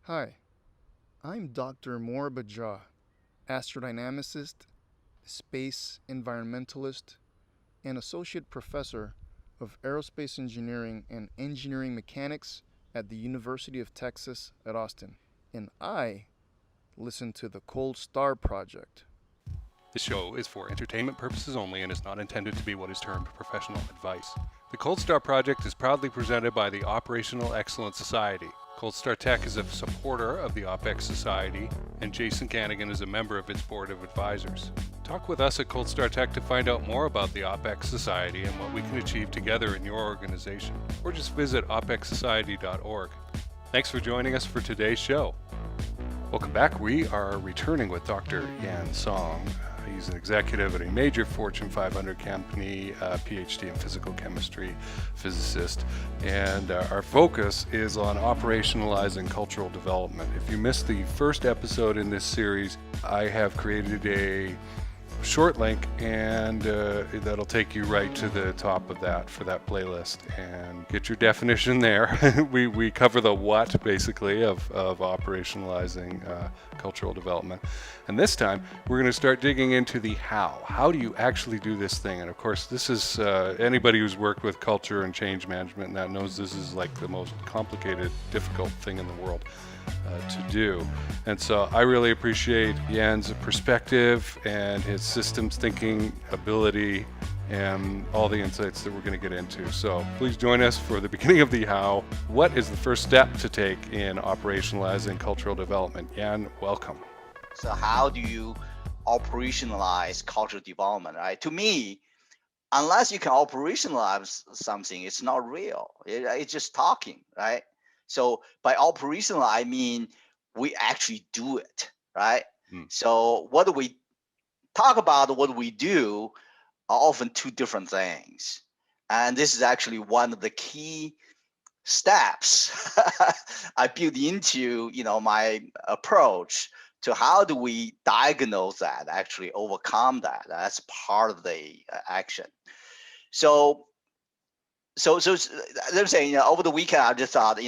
Hi, I'm Dr. Morbaja, astrodynamicist, space environmentalist, and associate professor of aerospace engineering and engineering mechanics at the University of Texas at Austin. And I listen to the Cold Star Project. This show is for entertainment purposes only and is not intended to be what is termed professional advice. The Cold Star Project is proudly presented by the Operational Excellence Society. Cold Star Tech is a supporter of the OPEX Society, and Jason Kanigan is a member of its board of advisors. Talk with us at Cold Star Tech to find out more about the OPEX Society and what we can achieve together in your organization, or just visit opexsociety.org. Thanks for joining us for today's show. Welcome back. We are returning with Dr. Yan Song. He's an executive at a major Fortune 500 company, PhD in physical chemistry, physicist, and our focus is on operationalizing cultural development. If you missed the first episode in this series, I have created a short link, and that'll take you right to the top of that for that playlist and get your definition there. we cover the what basically of operationalizing cultural development, and this time we're going to start digging into the how do you actually do this thing. And of course, this is anybody who's worked with culture and change management and that knows this is like the most complicated, difficult thing in the world to do. And so I really appreciate Yan's perspective and his systems thinking ability and all the insights that we're going to get into. So please join us for the beginning of the how. What is the first step to take in operationalizing cultural development? Yan, welcome. So how do you operationalize cultural development, right? To me, unless you can operationalize something, it's not real. It's just talking, right? So by operational, I mean we actually do it, right? So what do we talk about? What we do are often two different things, and this is actually one of the key steps I built into my approach to how do we diagnose that, actually overcome that. That's part of the action. So let me say, over the weekend, I just thought,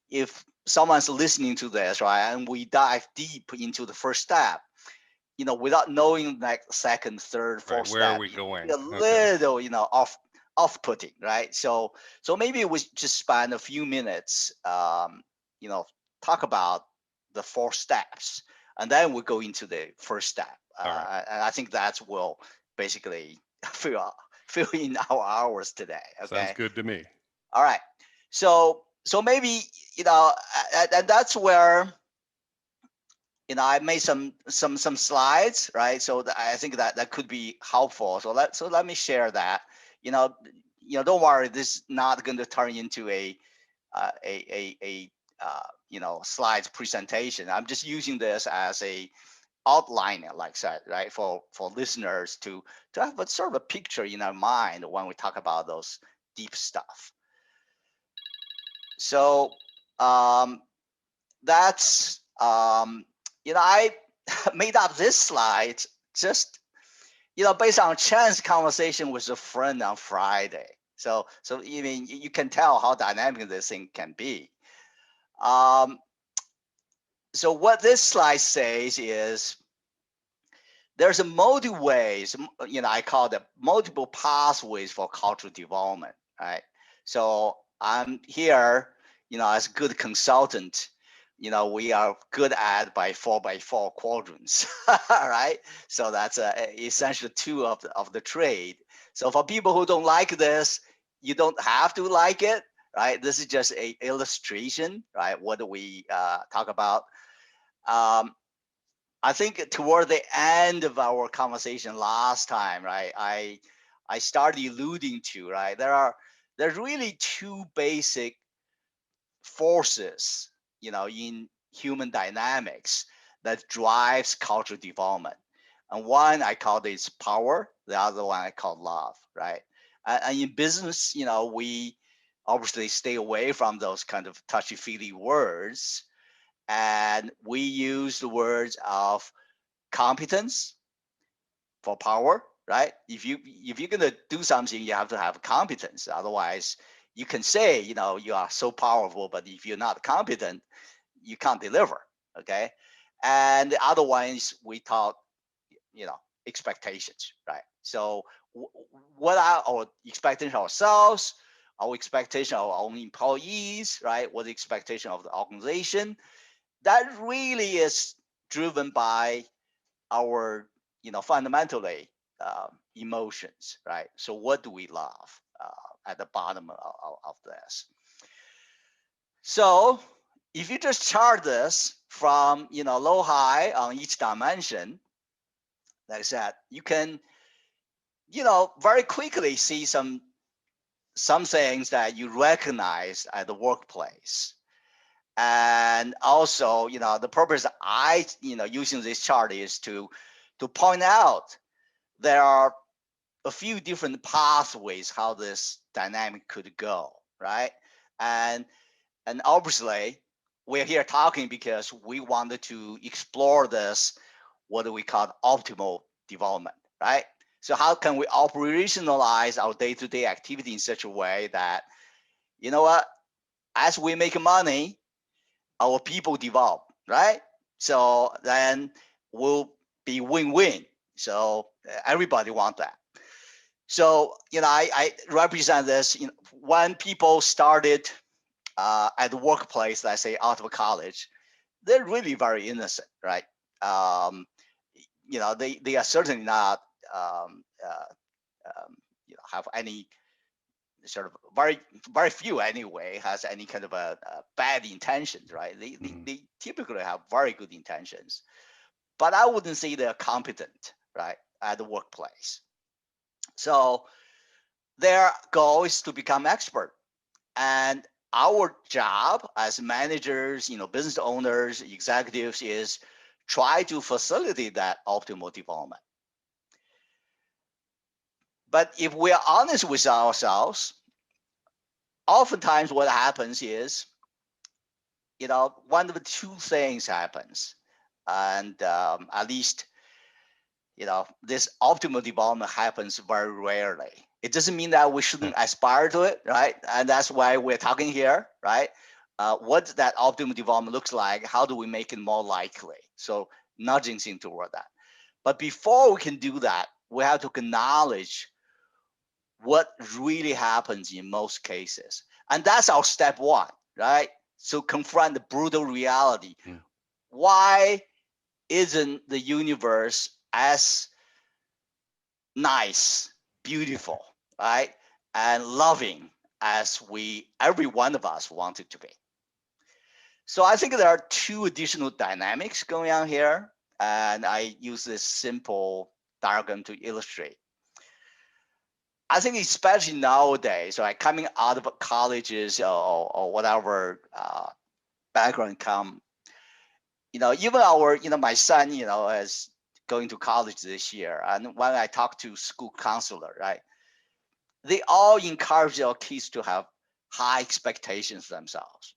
if someone's listening to this, right, and we dive deep into the first step, without knowing like second, third, fourth Where step, are we going? a little, off-putting, right? So maybe we just spend a few minutes, talk about the four steps, and then we go into the first step. Right. And I think that will basically fill in our hours today. Okay. Sounds good to me. All right. So maybe and that's where I made some slides, right? So I think that could be helpful. So let me share that. Don't worry. This is not going to turn into a slides presentation. I'm just using this as a outliner, like I said, right, for listeners to have a sort of a picture in our mind when we talk about those deep stuff. So that's I made up this slide just based on chance conversation with a friend on Friday. So you can tell how dynamic this thing can be. So what this slide says is there's a multiple ways, I call them multiple pathways for cultural development, right? So I'm here, as a good consultant, we are good at by 4x4 quadrants, right? So that's essentially two of the trade. So for people who don't like this, you don't have to like it, right? This is just a illustration, right? What do we talk about? I think toward the end of our conversation last time, right, I started alluding to, right, there's really two basic forces, in human dynamics that drives cultural development. And one I call this power, the other one I call love, right? And in business, we obviously stay away from those kind of touchy-feely words, and we use the words of competence for power, right? If you're gonna do something, you have to have competence. Otherwise, you can say, you are so powerful, but if you're not competent, you can't deliver. Okay, and the other ones we talk, expectations, right? So what are our expectations of ourselves, our expectation of our own employees, right? What the expectation of the organization? That really is driven by our, fundamentally emotions, right? So what do we love at the bottom of this? So if you just chart this from, low high on each dimension, like I said, you can, very quickly see some things that you recognize at the workplace. And also, the purpose I, using this chart is to point out there are a few different pathways how this dynamic could go, right? And obviously, we're here talking because we wanted to explore this, what we call optimal development, right? So how can we operationalize our day-to-day activity in such a way that, as we make money, our people develop, right? So then we'll be win-win. So everybody wants that. So, I represent this. When people started at the workplace, let's say out of college, they're really very innocent, right? They are certainly not, have any sort of very few anyway has any kind of a bad intentions, right? They typically have very good intentions, but I wouldn't say they're competent, right, at the workplace. So their goal is to become expert, and our job as managers, business owners, executives is try to facilitate that optimal development. But if we are honest with ourselves, oftentimes what happens is, one of the two things happens, and at least, this optimal development happens very rarely. It doesn't mean that we shouldn't aspire to it, right? And that's why we're talking here, right? What that optimal development looks like, how do we make it more likely? So nudging things toward that. But before we can do that, we have to acknowledge what really happens in most cases. And that's our step one, right? So confront the brutal reality. Why isn't the universe as nice, beautiful, right, and loving as every one of us want it to be? So I think there are two additional dynamics going on here, and I use this simple diagram to illustrate. I think especially nowadays, right, coming out of colleges or whatever background come, even our, my son, is going to college this year. And when I talk to school counselor, right, they all encourage their kids to have high expectations themselves.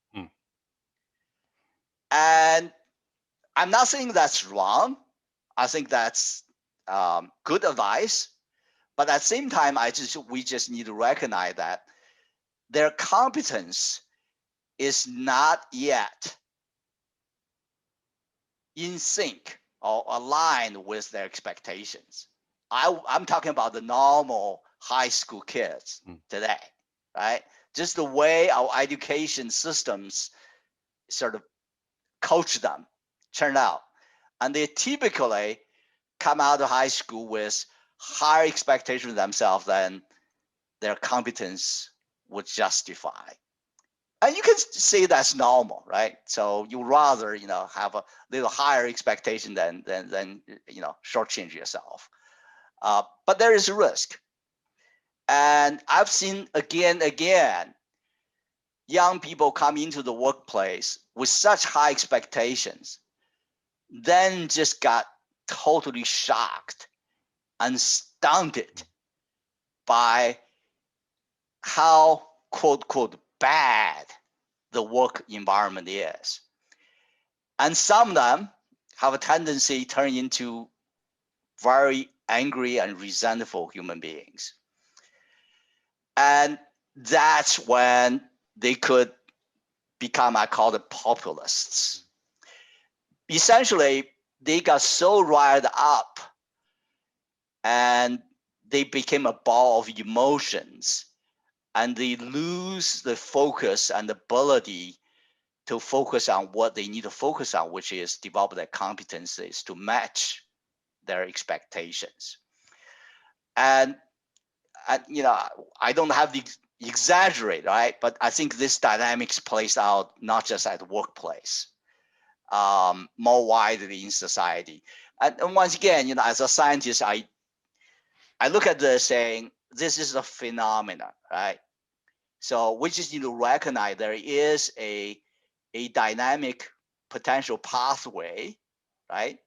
And I'm not saying that's wrong. I think that's good advice. But at the same time, we just need to recognize that their competence is not yet in sync or aligned with their expectations. I'm talking about the normal high school kids today, right? Just the way our education systems sort of coach them, turn out. And they typically come out of high school with higher expectations of themselves than their competence would justify. And you can say that's normal, right? So you rather, have a little higher expectation than shortchange yourself. But there is a risk. And I've seen again, young people come into the workplace with such high expectations, then just got totally shocked and stunted by how, quote, quote, bad the work environment is. And some of them have a tendency to turn into very angry and resentful human beings. And that's when they could become, I call it populists. Essentially, they got so riled up and they became a ball of emotions, and they lose the focus and ability to focus on what they need to focus on, which is develop their competencies to match their expectations. And you know, I don't have to exaggerate, right? But I think this dynamics plays out not just at the workplace, more widely in society. And once again, you know, as a scientist, I look at this saying this is a phenomenon, right? So we just need to recognize there is a dynamic potential pathway, right?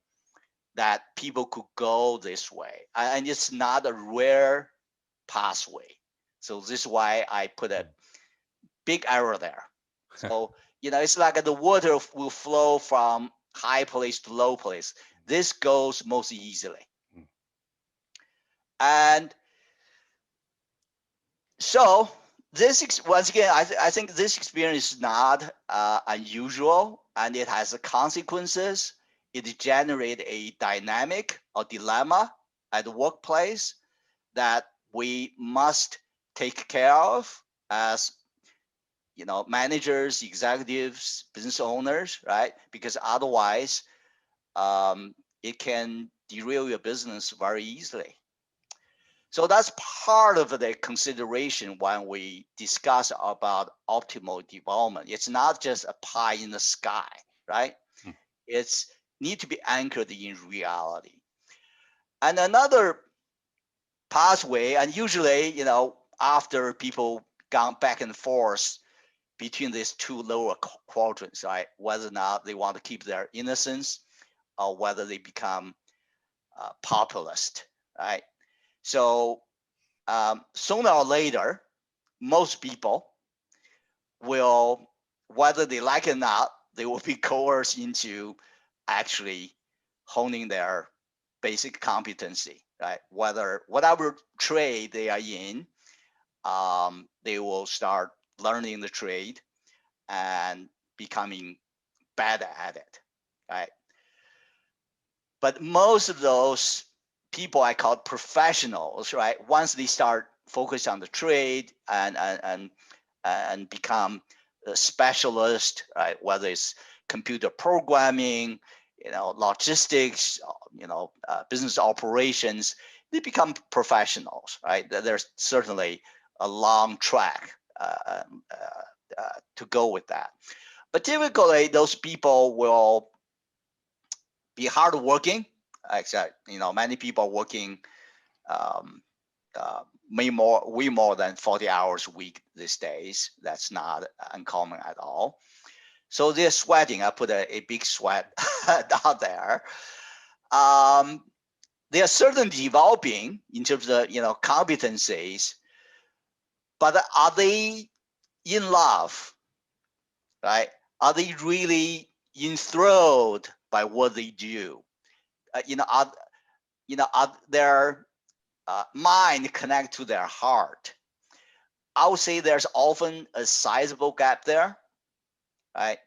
That people could go this way, and it's not a rare pathway. So this is why I put a big arrow there. So, you know, it's like the water will flow from high place to low place. This goes most easily. And so this, once again, I think this experience is not unusual, and it has consequences. It generates a dynamic or dilemma at the workplace that we must take care of as, you know, managers, executives, business owners, right? Because otherwise, it can derail your business very easily. So that's part of the consideration when we discuss about optimal development. It's not just a pie in the sky, right? It's need to be anchored in reality. And another pathway, and usually, you know, after people gone back and forth between these two lower quadrants, right? Whether or not they want to keep their innocence or whether they become populist, right? So sooner or later, most people will, whether they like it or not, they will be coerced into actually honing their basic competency, right? Whatever trade they are in, they will start learning the trade and becoming better at it, right? But most of those people I call professionals, right? Once they start focus on the trade and become a specialist, right? Whether it's computer programming, you know, logistics, you know, business operations, they become professionals, right? There's certainly a long track to go with that. But typically, those people will be hardworking. Except, you know, many people working way more than 40 hours a week these days. That's not uncommon at all. So they're sweating. I put a big sweat out there. They are certainly developing in terms of, you know, competencies, but are they in love, right? Are they really enthralled by what they do? Are their mind connect to their heart? I would say there's often a sizable gap there, right?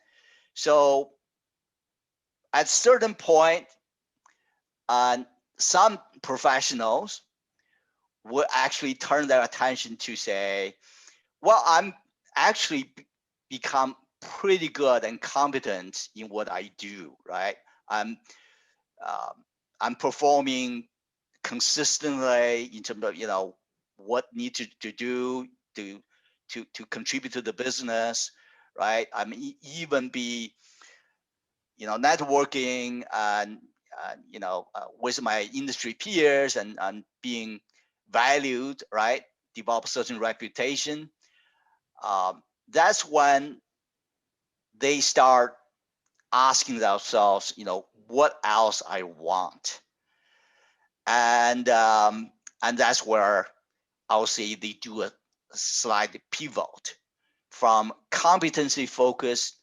So at certain point, some professionals will actually turn their attention to say, well, I'm actually become pretty good and competent in what I do, right? I'm performing consistently in terms of, you know, what need to do to contribute to the business, right? I mean, even be, you know, networking and you know, with my industry peers and being valued, right? Develop certain reputation. That's when they start asking themselves, you know, what else I want, and that's where I'll say they do a slight pivot from competency focused,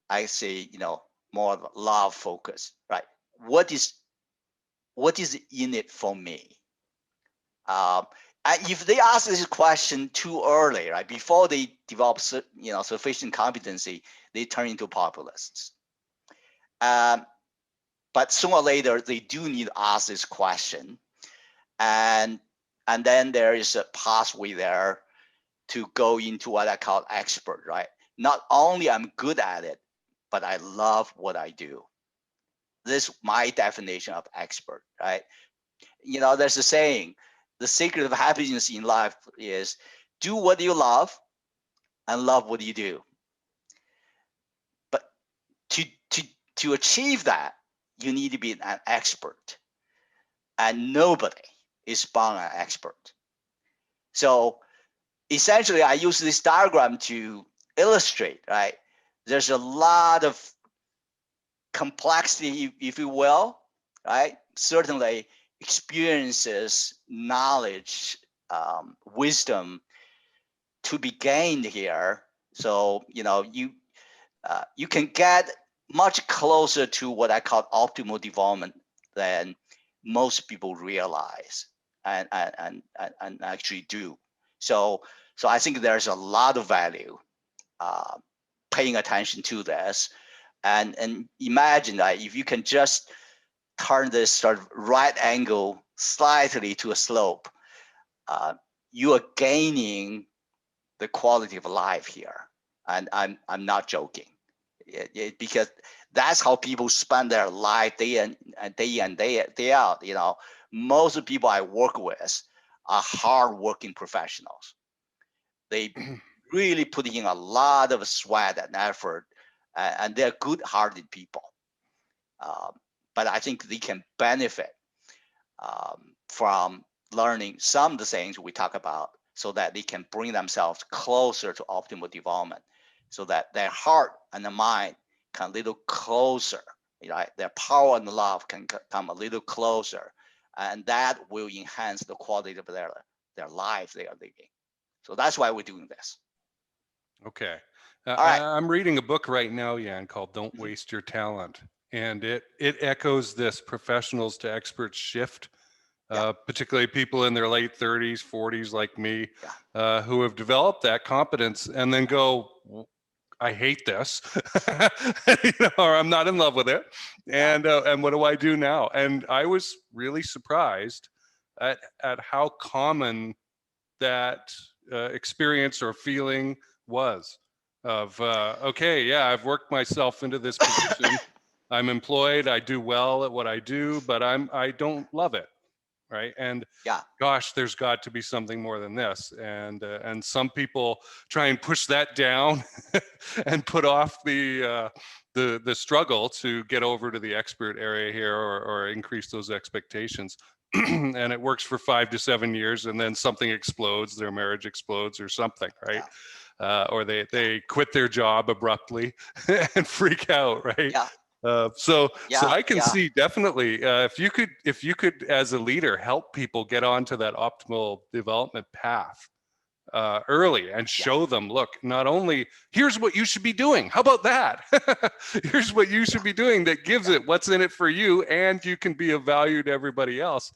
I say, you know, more love focused, right? What is in it for me? And if they ask this question too early, right, before they develop sufficient competency, they turn into populists. But sooner or later, they do need to ask this question, and then there is a pathway there to go into what I call expert, right? Not only I'm good at it, but I love what I do. This is my definition of expert, right? There's a saying, the secret of happiness in life is do what you love and love what you do. But to achieve that, you need to be an expert. And nobody is born an expert. So essentially, I use this diagram to illustrate, right? There's a lot of complexity, if you will, right? Certainly experiences, knowledge, wisdom to be gained here. So, you can get much closer to what I call optimal development than most people realize and actually do. So I think there's a lot of value paying attention to this, and imagine that if you can just turn this sort of right angle slightly to a slope, you are gaining the quality of life here, and I'm not joking, because that's how people spend their life day in and day out. Most of the people I work with are hardworking professionals. They really put in a lot of sweat and effort, and they're good-hearted people. But I think they can benefit from learning some of the things we talk about, so that they can bring themselves closer to optimal development, so that their heart and the mind come a little closer, right? Their power and love can come a little closer, and that will enhance the quality of their life they are living. So that's why we're doing this. Okay. All right. I'm reading a book right now, Jan, called Don't Waste Your Talent. And it echoes this professionals to experts shift, particularly people in their late 30s, 40s like me, who have developed that competence and then go, I hate this, or I'm not in love with it. And what do I do now? And I was really surprised at how common that experience or feeling was of, okay, yeah, I've worked myself into this position. I'm employed, I do well at what I do, but I don't love it, right? And gosh, there's got to be something more than this. And some people try and push that down and put off the struggle to get over to the expert area here, or increase those expectations. And it works for 5 to 7 years, and then something explodes, their marriage explodes or something, right? Or they quit their job abruptly and freak out, right? So I can see definitely if you could as a leader help people get onto that optimal development path early and show them, look, not only here's what you should be doing, how about that? Here's what you should be doing that gives it what's in it for you, and you can be of value to everybody else.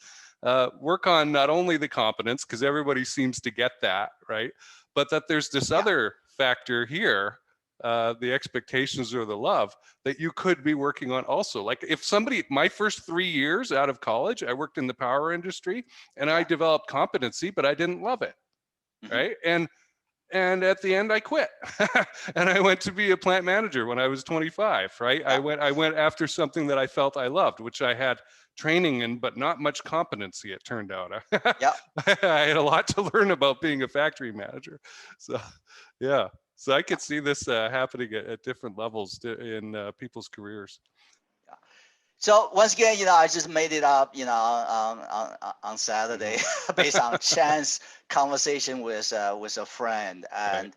Work on not only the competence, because everybody seems to get that, right? But that there's this other factor here, the expectations or the love that you could be working on also. Like if somebody, my first 3 years out of college, I worked in the power industry and I developed competency, but I didn't love it. Right. And at the end I quit and I went to be a plant manager when I was 25. Right. I went after something that I felt I loved, which I had training in, but not much competency, it turned out. I had a lot to learn about being a factory manager. So, yeah. So I could see this happening at different levels in people's careers. So once again, I just made it up, on Saturday based on chance conversation with a friend, and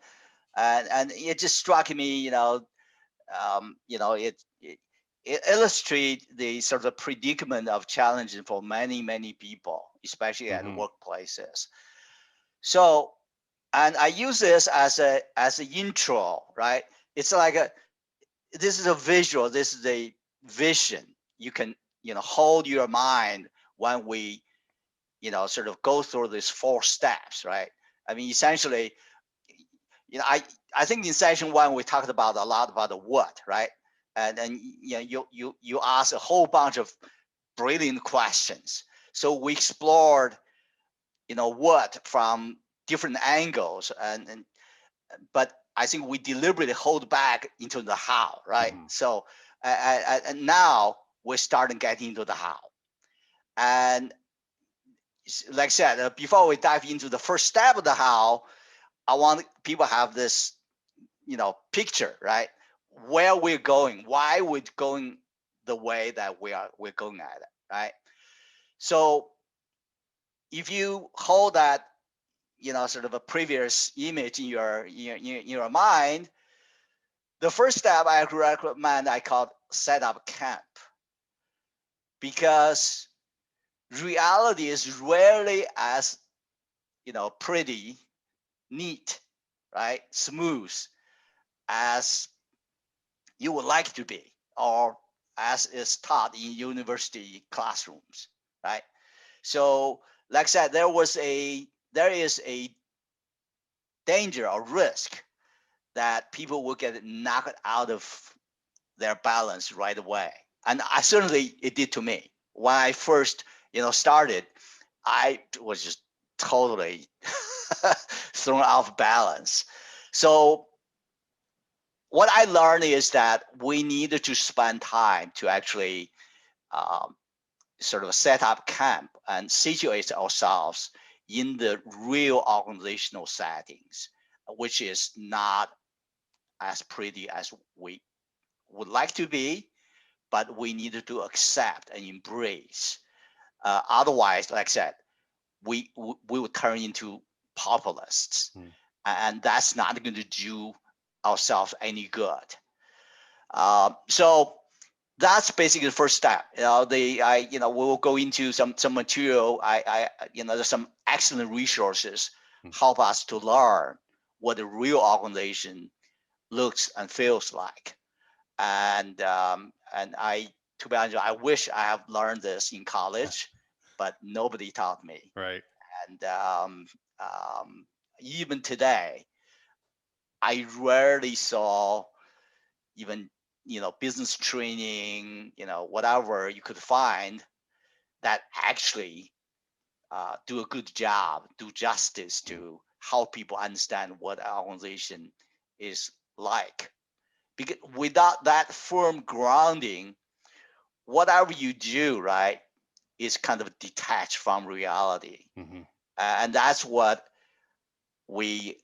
it just struck me, it illustrates the sort of predicament of challenges for many people, especially at workplaces. So, and I use this as an intro, right? It's like this is a visual, this is a vision. You can hold your mind when we sort of go through these 4 steps, right? I mean, essentially, I think in session 1 we talked about a lot about the what, right? And then you ask a whole bunch of brilliant questions. So we explored what from different angles, but I think we deliberately hold back into the how, right? Mhm. So and now we're starting getting into the how. And like I said, before we dive into the first step of the how, I want people to have this, picture, right? Where we're going, why we're going the way that we're going at it, right? So if you hold that, sort of a previous image in your mind, the first step I recommend I call set up camp, because reality is rarely as pretty, neat, right, smooth as you would like to be, or as is taught in university classrooms, right? So, like I said, there is a danger or risk that people will get knocked out of their balance right away, and it did to me when I first started. I was just totally thrown off balance. So what I learned is that we needed to spend time to actually um, sort of set up camp and situate ourselves in the real organizational settings, which is not as pretty as we would like to be, but we needed to accept and embrace. Otherwise, like I said, we would turn into populists, and that's not going to do ourselves any good. So that's basically the first step. We will go into some material. There's some excellent resources help us to learn what the real organization looks and feels like. And to be honest, I wish I have learned this in college, but nobody taught me. Right. And even today, I rarely saw even business training, whatever you could find that actually do a good job, do justice to help people understand what an organization is like. Because without that firm grounding, whatever you do, right, is kind of detached from reality. Mm-hmm. And that's what we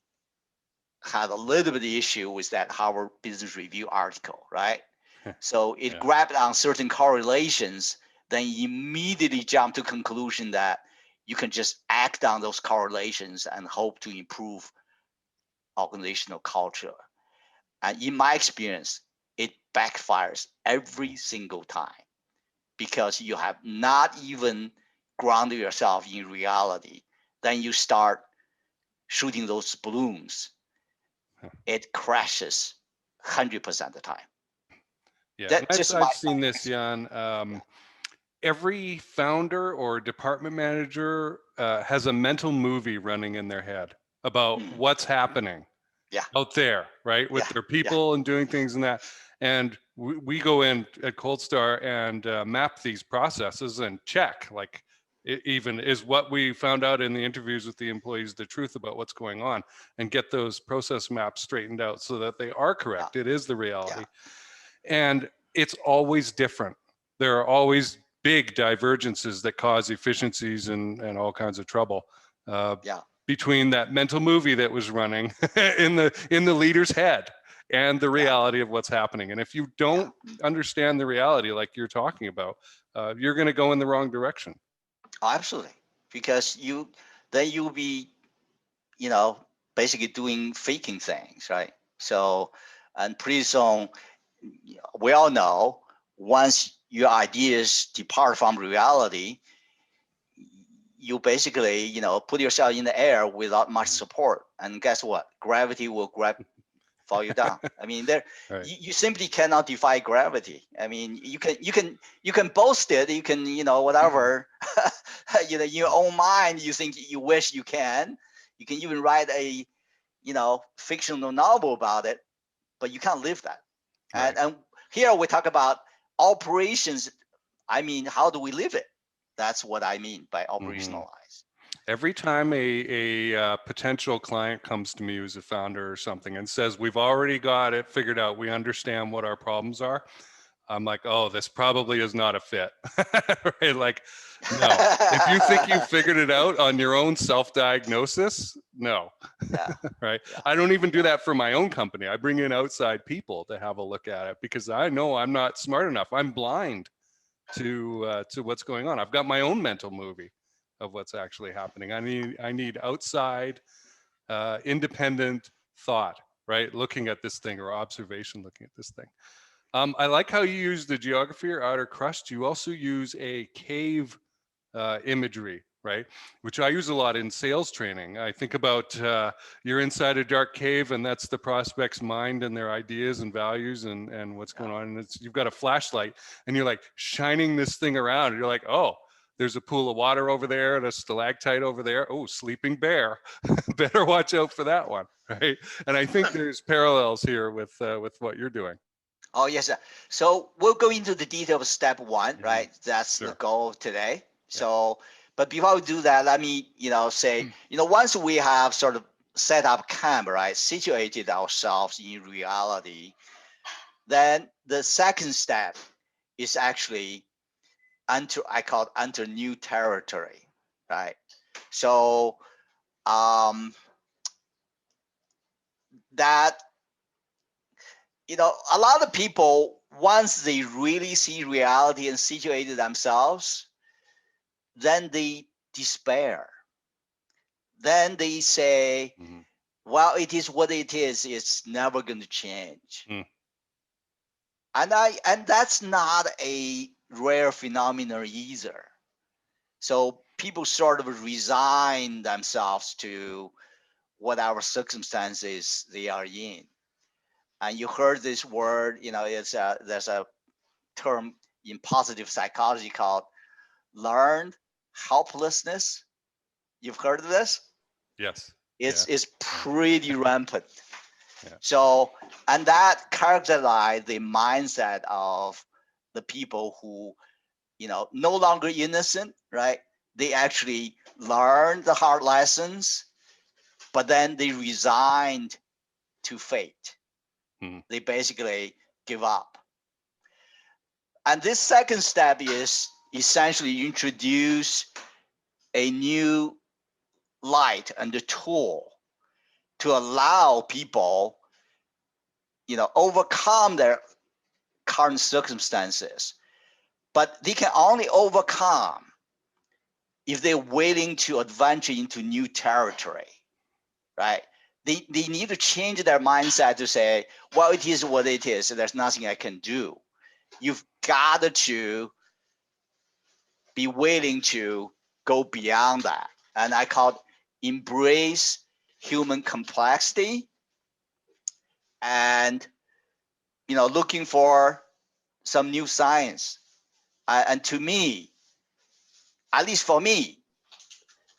had a little bit of issue with that Harvard Business Review article, right? So it grabbed on certain correlations, then immediately jumped to conclusion that you can just act on those correlations and hope to improve organizational culture. And in my experience, it backfires every single time, because you have not even grounded yourself in reality. Then you start shooting those balloons. It crashes 100% of the time. Yeah, That's just I've seen this, Jan. Every founder or department manager has a mental movie running in their head about what's happening out there, right, with their people and doing things and that. And we go in at Cold Star and map these processes and check, like, even is what we found out in the interviews with the employees the truth about what's going on, and get those process maps straightened out so that they are correct. It is the reality. And it's always different. There are always big divergences that cause efficiencies and all kinds of trouble between that mental movie that was running in the leader's head and the reality of what's happening. And if you don't understand the reality like you're talking about, you're going to go in the wrong direction. Oh, absolutely. Because you'll be, basically doing faking things, right? So, and pretty soon, we all know, once your ideas depart from reality, you basically, put yourself in the air without much support. And guess what? Gravity will grab fall you down. I mean, there Right. you simply cannot defy gravity. I mean, you can boast it, you can whatever, in your own mind you think you wish you can. You can even write a fictional novel about it, but you can't live that. Right. And here we talk about operations. I mean, how do we live it? That's what I mean by operationalize. Every time a potential client comes to me who's a founder or something and says, we've already got it figured out, we understand what our problems are, I'm like, oh, this probably is not a fit. Right? Like, no. If you think you figured it out on your own self-diagnosis, no. Yeah. Right? Yeah. I don't even do that for my own company. I bring in outside people to have a look at it because I know I'm not smart enough. I'm blind to what's going on. I've got my own mental movie of what's actually happening. I need outside, independent thought, right? Looking at this thing, or observation looking at this thing. I like how you use the geography or outer crust. You also use a cave imagery, right? Which I use a lot in sales training. I think about you're inside a dark cave, and that's the prospect's mind and their ideas and values and what's going on. And you've got a flashlight, and you're like shining this thing around. And you're like, oh, there's a pool of water over there and a stalactite over there. Oh, sleeping bear. Better watch out for that one, right? And I think there's parallels here with what you're doing. Oh yes, sir. So we'll go into the detail of step one, right? That's Sure. the goal today. So, but before we do that, let me, say, once we have sort of set up camp, right, situated ourselves in reality, then the second step is actually I call it enter new territory, right? So, that a lot of people, once they really see reality and situated themselves, then they despair. Then they say, well, it is what it is. It's never going to change. And that's not a rare phenomenon either. So people sort of resign themselves to whatever circumstances they are in. And you heard this word, there's a term in positive psychology called learned helplessness. You've heard of this? Yes. It's pretty rampant. Yeah. So, and that characterizes the mindset of the people who, no longer innocent, right? They actually learned the hard lessons, but then they resigned to fate. They basically give up. And this second step is essentially introduce a new light and a tool to allow people, overcome their current circumstances. But they can only overcome if they're willing to adventure into new territory, right? They need to change their mindset to say, well, it is what it is. There's nothing I can do. You've got to be willing to go beyond that. And I call it embrace human complexity and, looking for some new science. And to me, at least for me,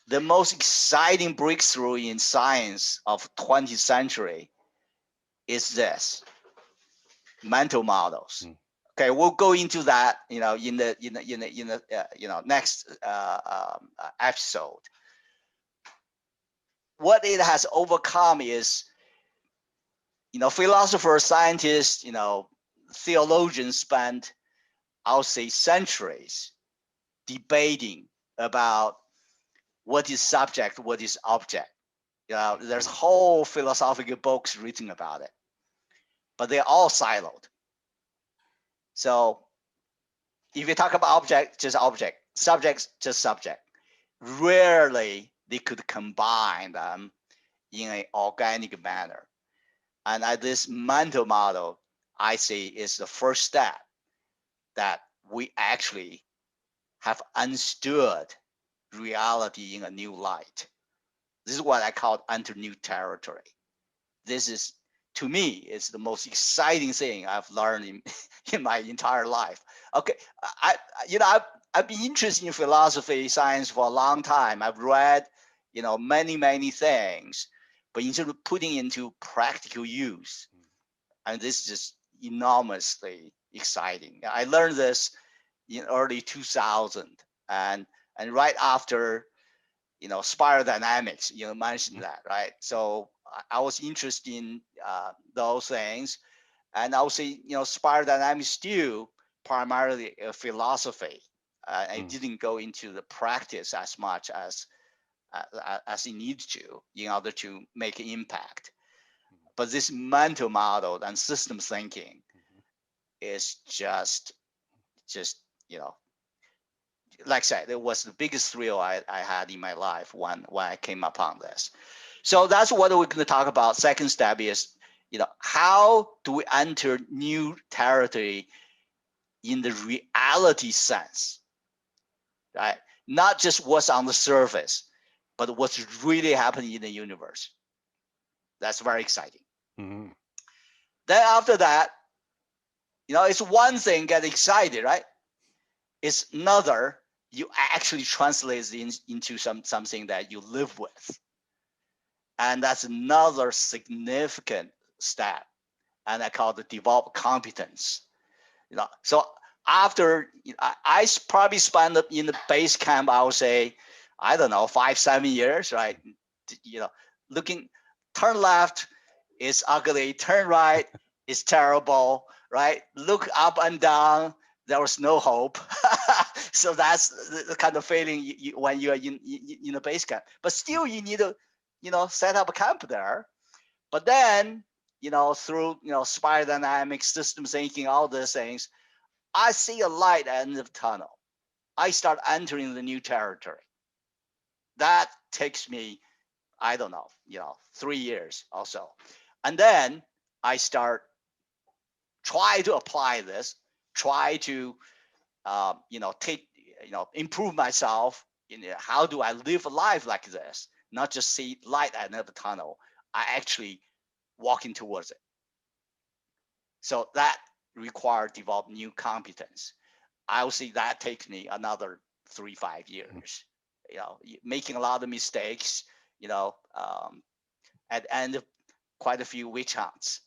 the most exciting breakthrough in science of 20th century is this: mental models. Okay, we'll go into that, in the next episode. What it has overcome is, philosophers, scientists, theologians spent, I'll say, centuries debating about what is subject, what is object. There's whole philosophical books written about it, but they're all siloed. So if you talk about object, just object, subjects, just subject. Rarely they could combine them in an organic manner. And at this mental model, I say, is the first step that we actually have understood reality in a new light. This is what I call enter new territory. This is to me, is the most exciting thing I've learned in my entire life. Okay, I've been interested in philosophy, science for a long time. I've read, many things, but instead of putting into practical use, and this is just enormously exciting. I learned this in early 2000, and right after spiral dynamics, mentioned that, right? So I was interested in those things, and I would say spiral dynamics still primarily a philosophy. I didn't go into the practice as much as it needs to in order to make an impact. But this mental model and system thinking is just like I said, it was the biggest thrill I had in my life when I came upon this. So that's what we're going to talk about. Second step is, how do we enter new territory in the reality sense, right? Not just what's on the surface, but what's really happening in the universe. That's very exciting. Mm-hmm. Then after that, it's one thing get excited, right? It's another, you actually translate it into something that you live with. And that's another significant step. And I call it develop competence. So after I probably spent in the base camp, I would say, I don't know, 5-7 years, right? Looking, turn left is ugly, turn right is terrible, right? Look up and down, there was no hope. So that's the kind of feeling when you are in the base camp. But still, you need to, set up a camp there. But then, through spiral dynamics, system thinking, all these things, I see a light at the end of the tunnel. I start entering the new territory. That takes me, I don't know, 3 years or so. And then I start try to apply this, try to improve myself. How do I live a life like this? Not just see light at the end of the tunnel. I actually walking towards it. So that requires develop new competence. I would say that takes me another 3-5 years. Making a lot of mistakes. At the end of quite a few witch hunts.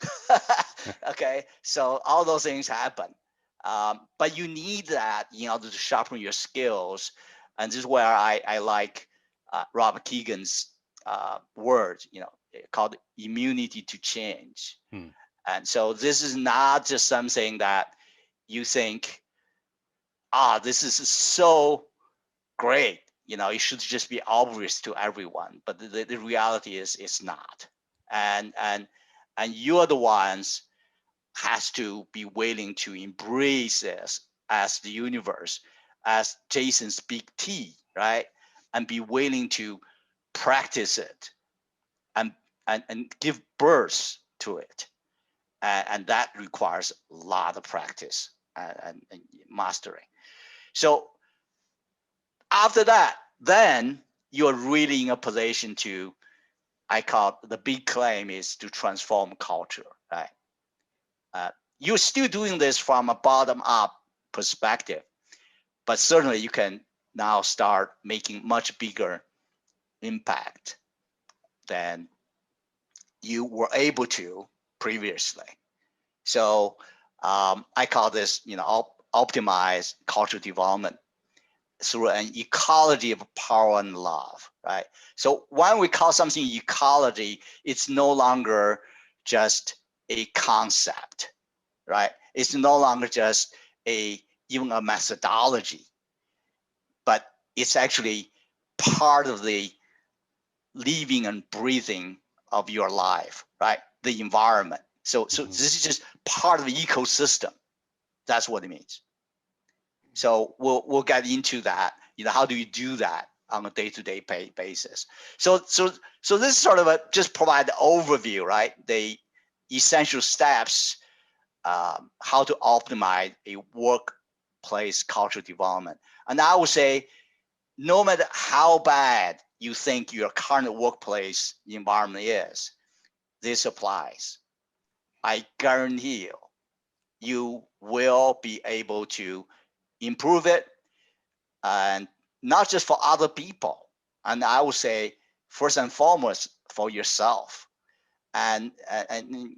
Okay, so all those things happen. But you need that in order to sharpen your skills. And this is where I like Robert Keegan's word, called immunity to change. And so this is not just something that you think, this is so great. It should just be obvious to everyone. But the reality is it's not. And you're the ones has to be willing to embrace this as the universe, as Jason's big T, right? And be willing to practice it and give birth to it. And that requires a lot of practice and mastering. So after that, then you're really in a position to, I call the big claim is to transform culture, right? You're still doing this from a bottom-up perspective, but certainly you can now start making much bigger impact than you were able to previously. So I call this, optimize cultural development through an ecology of power and love, right? So when we call something ecology, it's no longer just a concept, right? It's no longer just even a methodology, but it's actually part of the living and breathing of your life, right? The environment. So this is just part of the ecosystem. That's what it means. So we'll get into that. How do you do that on a day-to-day basis? So this sort of just provide the overview, right? The essential steps, how to optimize a workplace cultural development. And I would say, no matter how bad you think your current workplace environment is, this applies. I guarantee you, you will be able to improve it, and not just for other people. And I would say, first and foremost, for yourself. And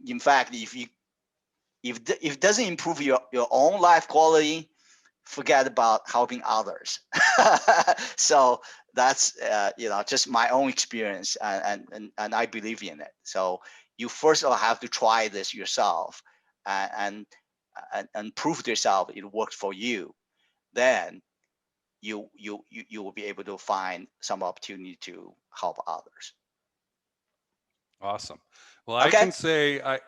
in fact, if it doesn't improve your own life quality, forget about helping others. So that's just my own experience, and I believe in it. So you first of all have to try this yourself, and and prove to yourself it works for you. Then you will be able to find some opportunity to help others. Awesome. Well, I Okay. can say, I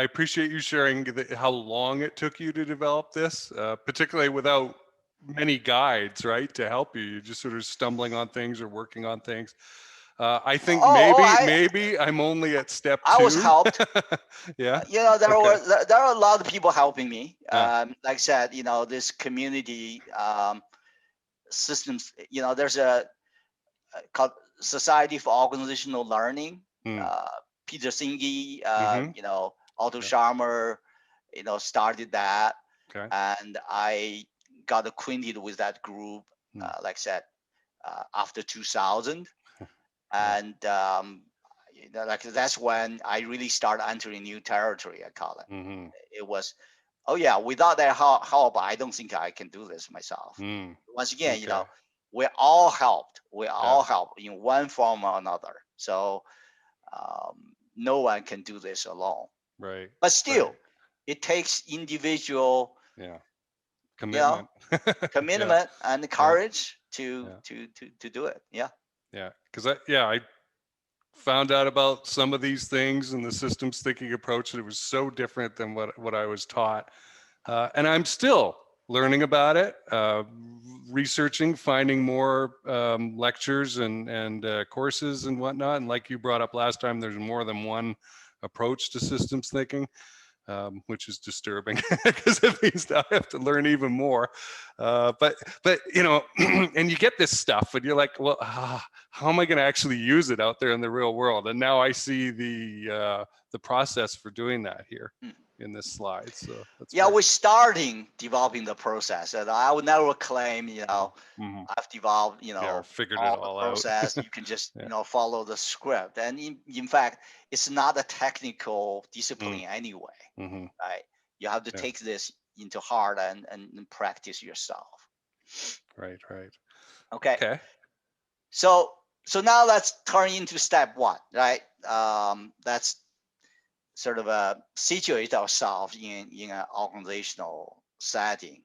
appreciate you sharing how long it took you to develop this, particularly without many guides, right, to help you. You're just sort of stumbling on things or working on things. I think Oh, maybe I'm only at step I was 2. helped. Yeah. There Okay. there are a lot of people helping me. Yeah. Like I said, this community systems. There's a called Society for Organizational Learning. Mm. Uh, Peter Singy, Mm-hmm. Otto Yeah. Scharmer, started that, Okay. and I got acquainted with that group. Mm. Like I said, after 2000, Yeah. and like that's when I really started entering new territory. I call it. Mm-hmm. It was, oh yeah, without that help, I don't think I can do this myself. Mm. Once again, Okay. we're all helped. We Yeah. all help in one form or another. So no one can do this alone. Right. But Right. still, it takes individual, Yeah. you know, Commitment. Yeah. commitment and Yeah. courage to Yeah. do it. Yeah. Yeah. Because I found out about some of these things and the systems thinking approach, and it was so different than what I was taught. And I'm still learning about it, researching, finding more lectures and courses and whatnot. And like you brought up last time, there's more than one approach to systems thinking. Which is disturbing because it means I have to learn even more. But and you get this stuff, and you're like, well, how am I going to actually use it out there in the real world? And now I see the process for doing that here Mm. in this slide. So that's Yeah, great. we're starting developing the process, and I would never claim, Mm-hmm. I've developed, Yeah, or figured it all the all out. process. You can just, Yeah. follow the script. And in fact, it's not a technical Mm. discipline anyway, Mm-hmm. right? You have to Yeah. take this into heart and practice yourself. Right. Right. Okay. Okay. So now let's turn into step 1, right? That's sort of situate ourselves in an organizational setting,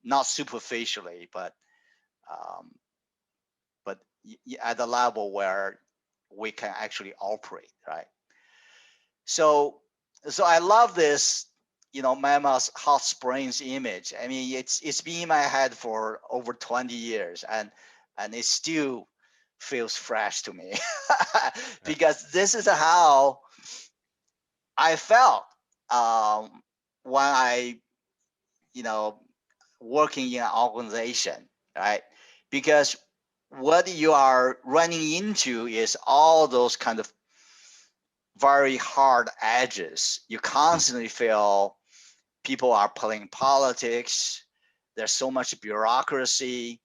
not superficially, um, but at the level where we can actually operate, right? So, so I love this, Mammoth hot springs image. I mean, it's been in my head for over 20 years, and it still feels fresh to me Yeah. because this is how I felt when I, you know, working in an organization, right? Because what you are running into is all those kind of very hard edges. You constantly feel people are playing politics. There's so much bureaucracy.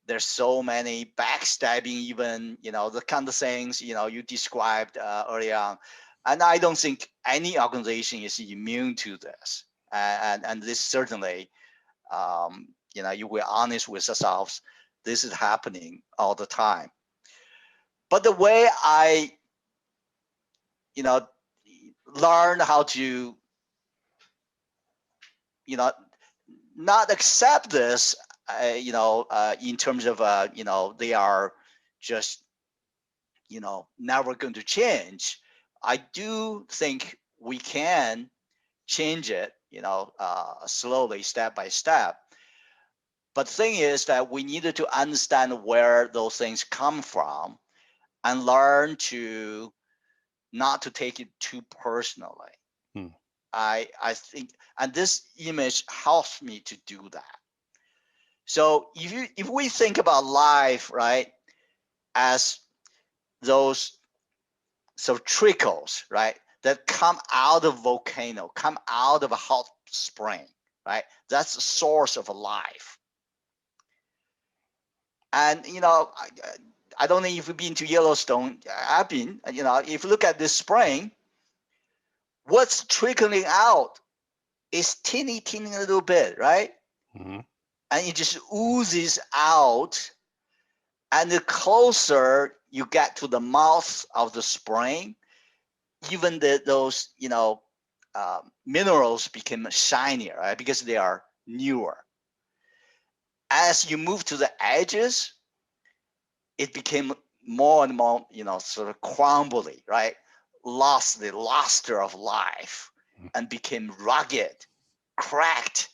There's so many backstabbing, even, the kind of things, you described early on. And I don't think any organization is immune to this. And this certainly, you were honest with yourselves. This is happening all the time. But the way I, you know, learn how to, you know, not accept this, in terms of, they are just, never going to change. I do think we can change it, slowly, step by step. But the thing is that we needed to understand where those things come from and learn to not to take it too personally. Hmm. I think, and this image helps me to do that. So if we think about life, right, as those sort of trickles, right, that come out of volcano, come out of a hot spring, right? That's the source of life. And I don't know if you've been to Yellowstone. I've been. If you look at this spring, what's trickling out is teeny little bit, right? Mm-hmm. And it just oozes out. And the closer you get to the mouth of the spring, even those minerals become shinier, right? Because they are newer. As you move to the edges, it became more and more, sort of crumbly, right? Lost the luster of life and became rugged, cracked,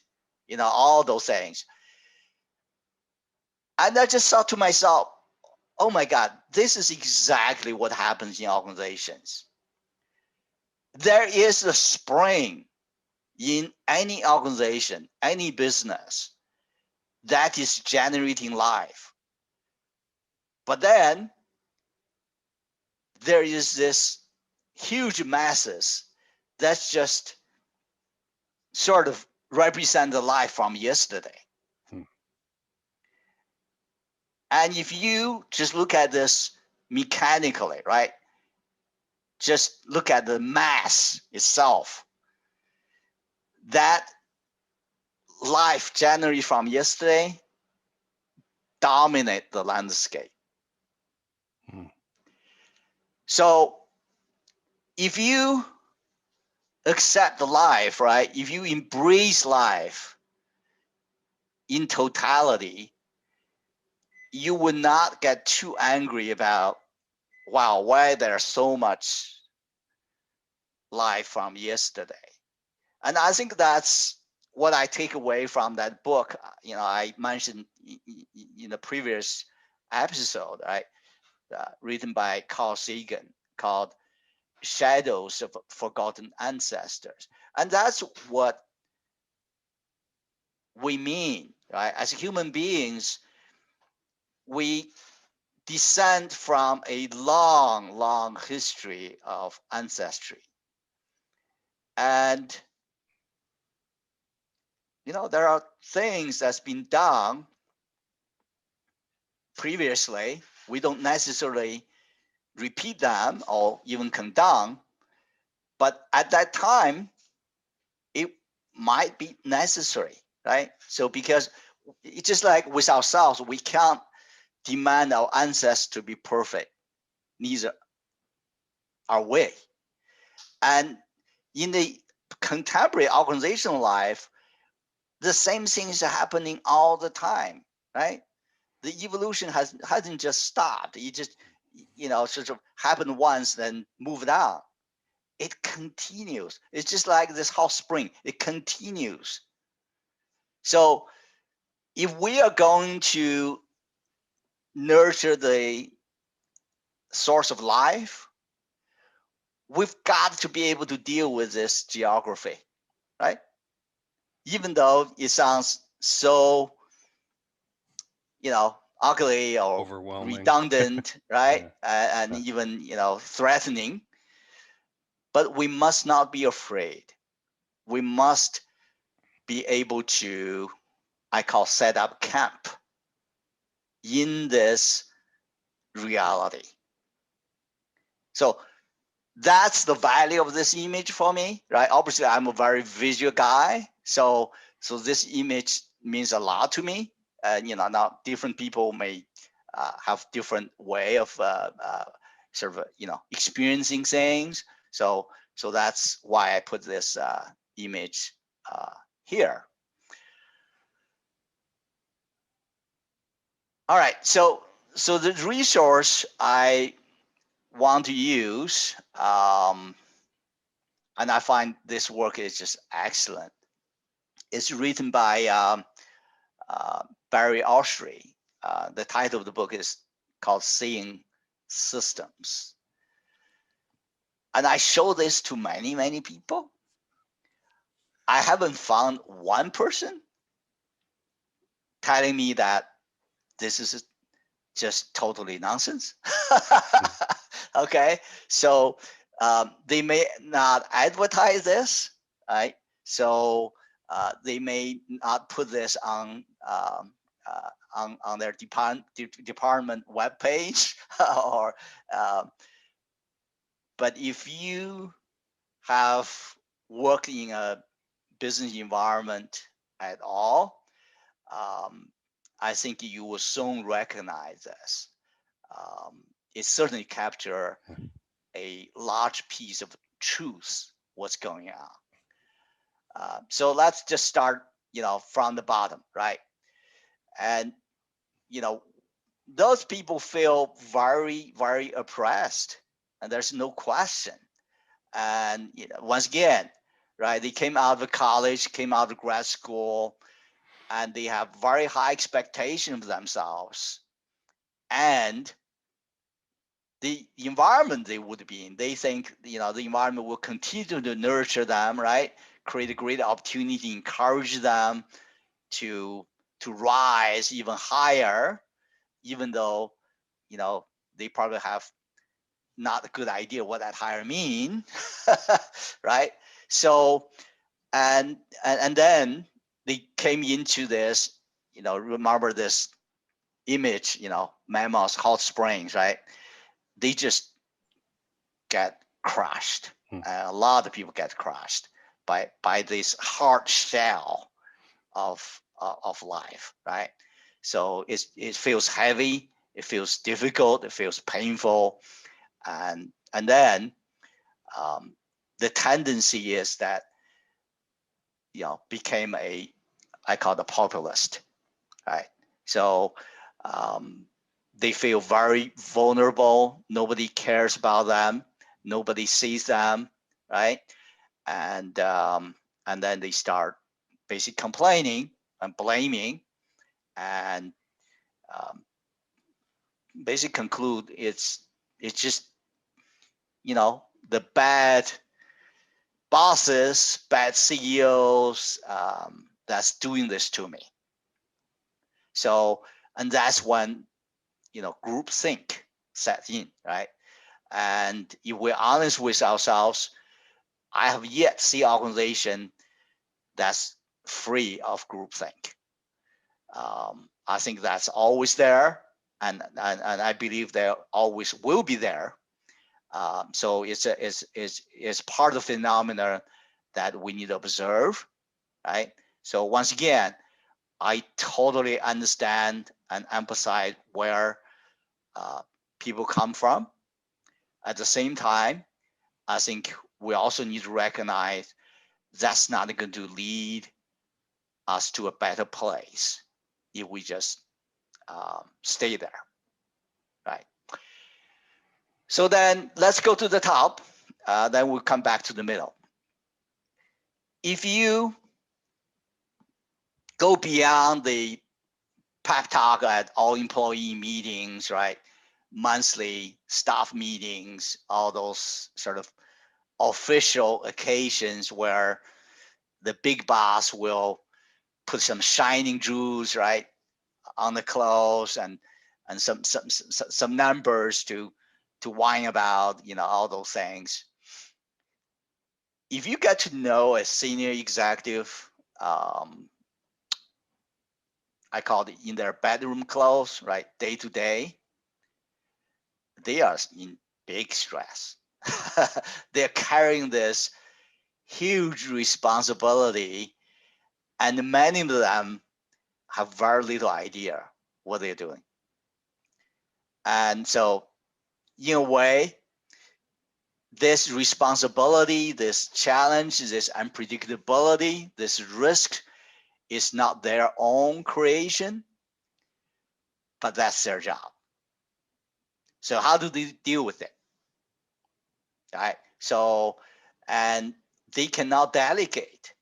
all those things. And I just thought to myself, oh my God, this is exactly what happens in organizations. There is a spring in any organization, any business that is generating life. But then there is this huge masses that's just sort of represent the life from yesterday. And if you just look at this mechanically, right? Just look at the mass itself. That life generated from yesterday dominate the landscape. So if you accept the life, right? If you embrace life in totality, you would not get too angry about, wow, why there's so much life from yesterday. And I think that's what I take away from that book. I mentioned in the previous episode, right? Written by Carl Sagan, called Shadows of Forgotten Ancestors. And that's what we mean, right? As human beings, we descend from a long history of ancestry. And, there are things that's been done previously. We don't necessarily repeat them or even condone, but at that time, it might be necessary, right? So because it's just like with ourselves, we can't demand our ancestors to be perfect. Neither are we. And in the contemporary organizational life, the same things are happening all the time, right? The evolution hasn't just stopped. It just, sort of happened once, then moved on. It continues. It's just like this hot spring. It continues. So if we are going to nurture the source of life, we've got to be able to deal with this geography, right? Even though it sounds so, ugly or redundant, right? Yeah. And even, threatening. But we must not be afraid. We must be able to, I call, set up camp in this reality. So that's the value of this image for me, right? Obviously, I'm a very visual guy, so this image means a lot to me. Now different people may have different way of sort of experiencing things. So that's why I put this image here. All right, so the resource I want to use, and I find this work is just excellent. It's written by Barry Oshry. The title of the book is called Seeing Systems. And I show this to many people. I haven't found one person telling me that this is just totally nonsense. Okay, so They may not advertise this, right? So they may not put this on their department webpage or but if you have worked in a business environment at all, I think you will soon recognize this. It certainly captures a large piece of truth what's going on. So let's just start, from the bottom, right? And those people feel very, very oppressed, and there's no question. And once again, right, they came out of college, came out of grad school, and they have very high expectation of themselves and the environment they would be in. They think the environment will continue to nurture them, right? Create a great opportunity, encourage them to rise even higher, even though they probably have not a good idea what that higher mean, right? So and then they came into this, remember this image, mammals, hot springs, right? They just get crushed. A lot of people get crushed by this hard shell of life, right? So it feels heavy, it feels difficult, it feels painful, and then the tendency is that became I call it a populist, right? So they feel very vulnerable. Nobody cares about them. Nobody sees them, right? And then they start basically complaining and blaming, and basically conclude it's just the bad bosses, bad CEOs that's doing this to me. So, and that's when groupthink sets in, right? And if we're honest with ourselves, I have yet to see an organization that's free of groupthink. I think that's always there, and I believe there always will be there. So it's part of the phenomenon that we need to observe, right? So once again, I totally understand and empathize where people come from. At the same time, I think we also need to recognize that's not going to lead us to a better place if we just stay there, right? So then let's go to the top. Then we'll come back to the middle. If you go beyond the pep talk at all employee meetings, right? Monthly staff meetings, all those sort of official occasions where the big boss will put some shining jewels, right, on the clothes and some numbers to whine about, all those things. If you get to know a senior executive, I call it in their bedroom clothes, right, day to day, they are in big stress. They're carrying this huge responsibility, and many of them have very little idea what they're doing. And so, in a way, this responsibility, this challenge, this unpredictability, this risk is not their own creation, but that's their job. So how do they deal with it? Right? So, and they cannot delegate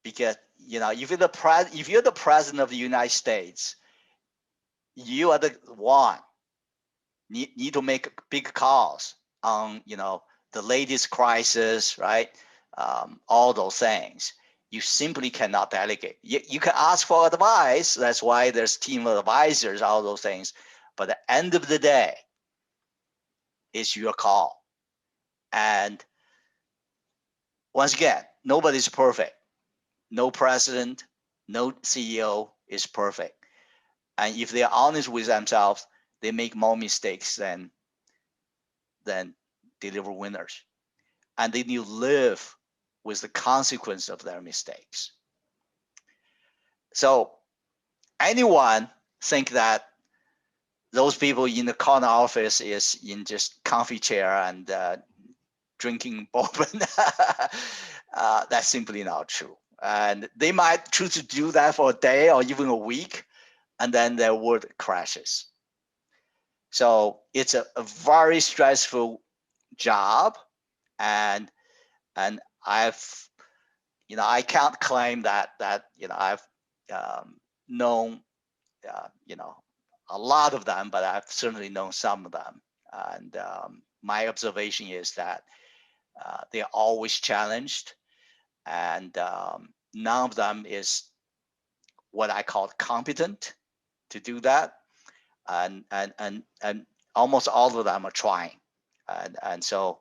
because if you're the president of the United States, you are the one need to make big calls on the latest crisis, right? All those things. You simply cannot delegate. You can ask for advice. That's why there's team of advisors, all those things. But at the end of the day, it's your call. And once again, nobody's perfect. No president, no CEO is perfect. And if they're honest with themselves, they make more mistakes than deliver winners. And they need to live with the consequence of their mistakes. So anyone think that those people in the corner office is in just comfy chair and drinking bourbon, that's simply not true. And they might choose to do that for a day or even a week, and then their world crashes. So it's a very stressful job, and I've, I can't claim that I've known a lot of them, but I've certainly known some of them. And my observation is that they're always challenged, and none of them is what I call competent to do that. And almost all of them are trying. And so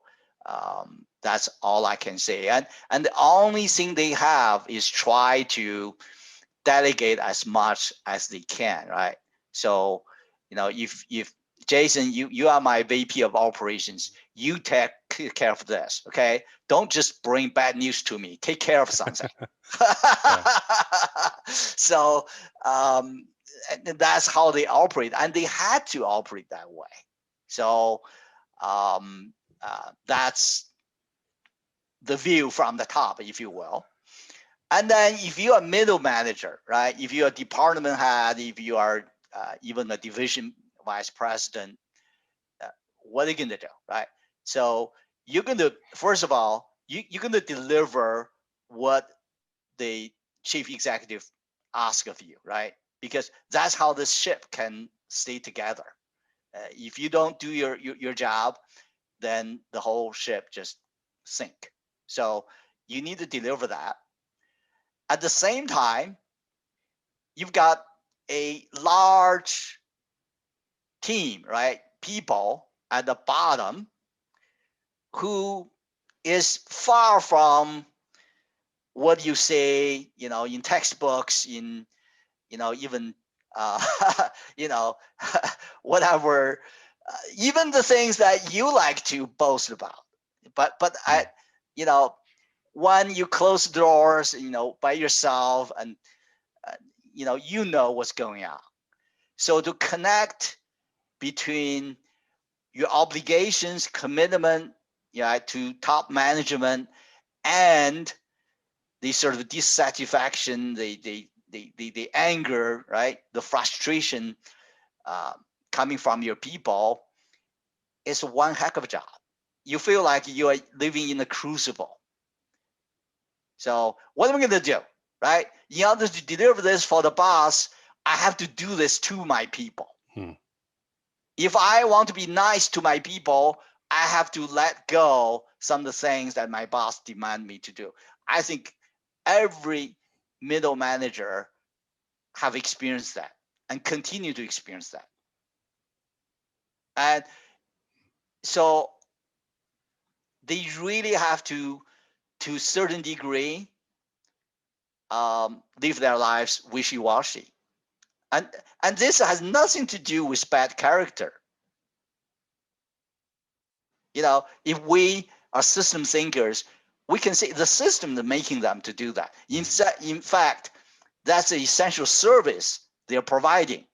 that's all I can say. And the only thing they have is try to delegate as much as they can, right? So, if Jason, you are my VP of operations, you take care of this, okay? Don't just bring bad news to me. Take care of something. So that's how they operate, and they had to operate that way. So that's the view from the top, if you will. And then if you're a middle manager, right? If you're a department head, if you are even a division vice president, what are you going to do, right? So you're going to, first of all, you're going to deliver what the chief executive asks of you, right? Because that's how the ship can stay together. If you don't do your job, then the whole ship just sink. So you need to deliver that. At the same time, you've got a large team, right? People at the bottom who is far from what you say, in textbooks, in, even, whatever, even the things that you like to boast about. But I, when you close doors, by yourself, and you know what's going on. So to connect between your obligations, commitment, to top management, and the sort of dissatisfaction, the anger, right, the frustration coming from your people, is one heck of a job. You feel like you are living in a crucible. So what am I going to do, right? In order to deliver this for the boss, I have to do this to my people. If I want to be nice to my people, I have to let go some of the things that my boss demand me to do. I think every middle manager have experienced that and continue to experience that. And so they really have to a certain degree, live their lives wishy-washy. And this has nothing to do with bad character. If we are system thinkers, we can say the system is making them to do that. In fact, that's an essential service they're providing.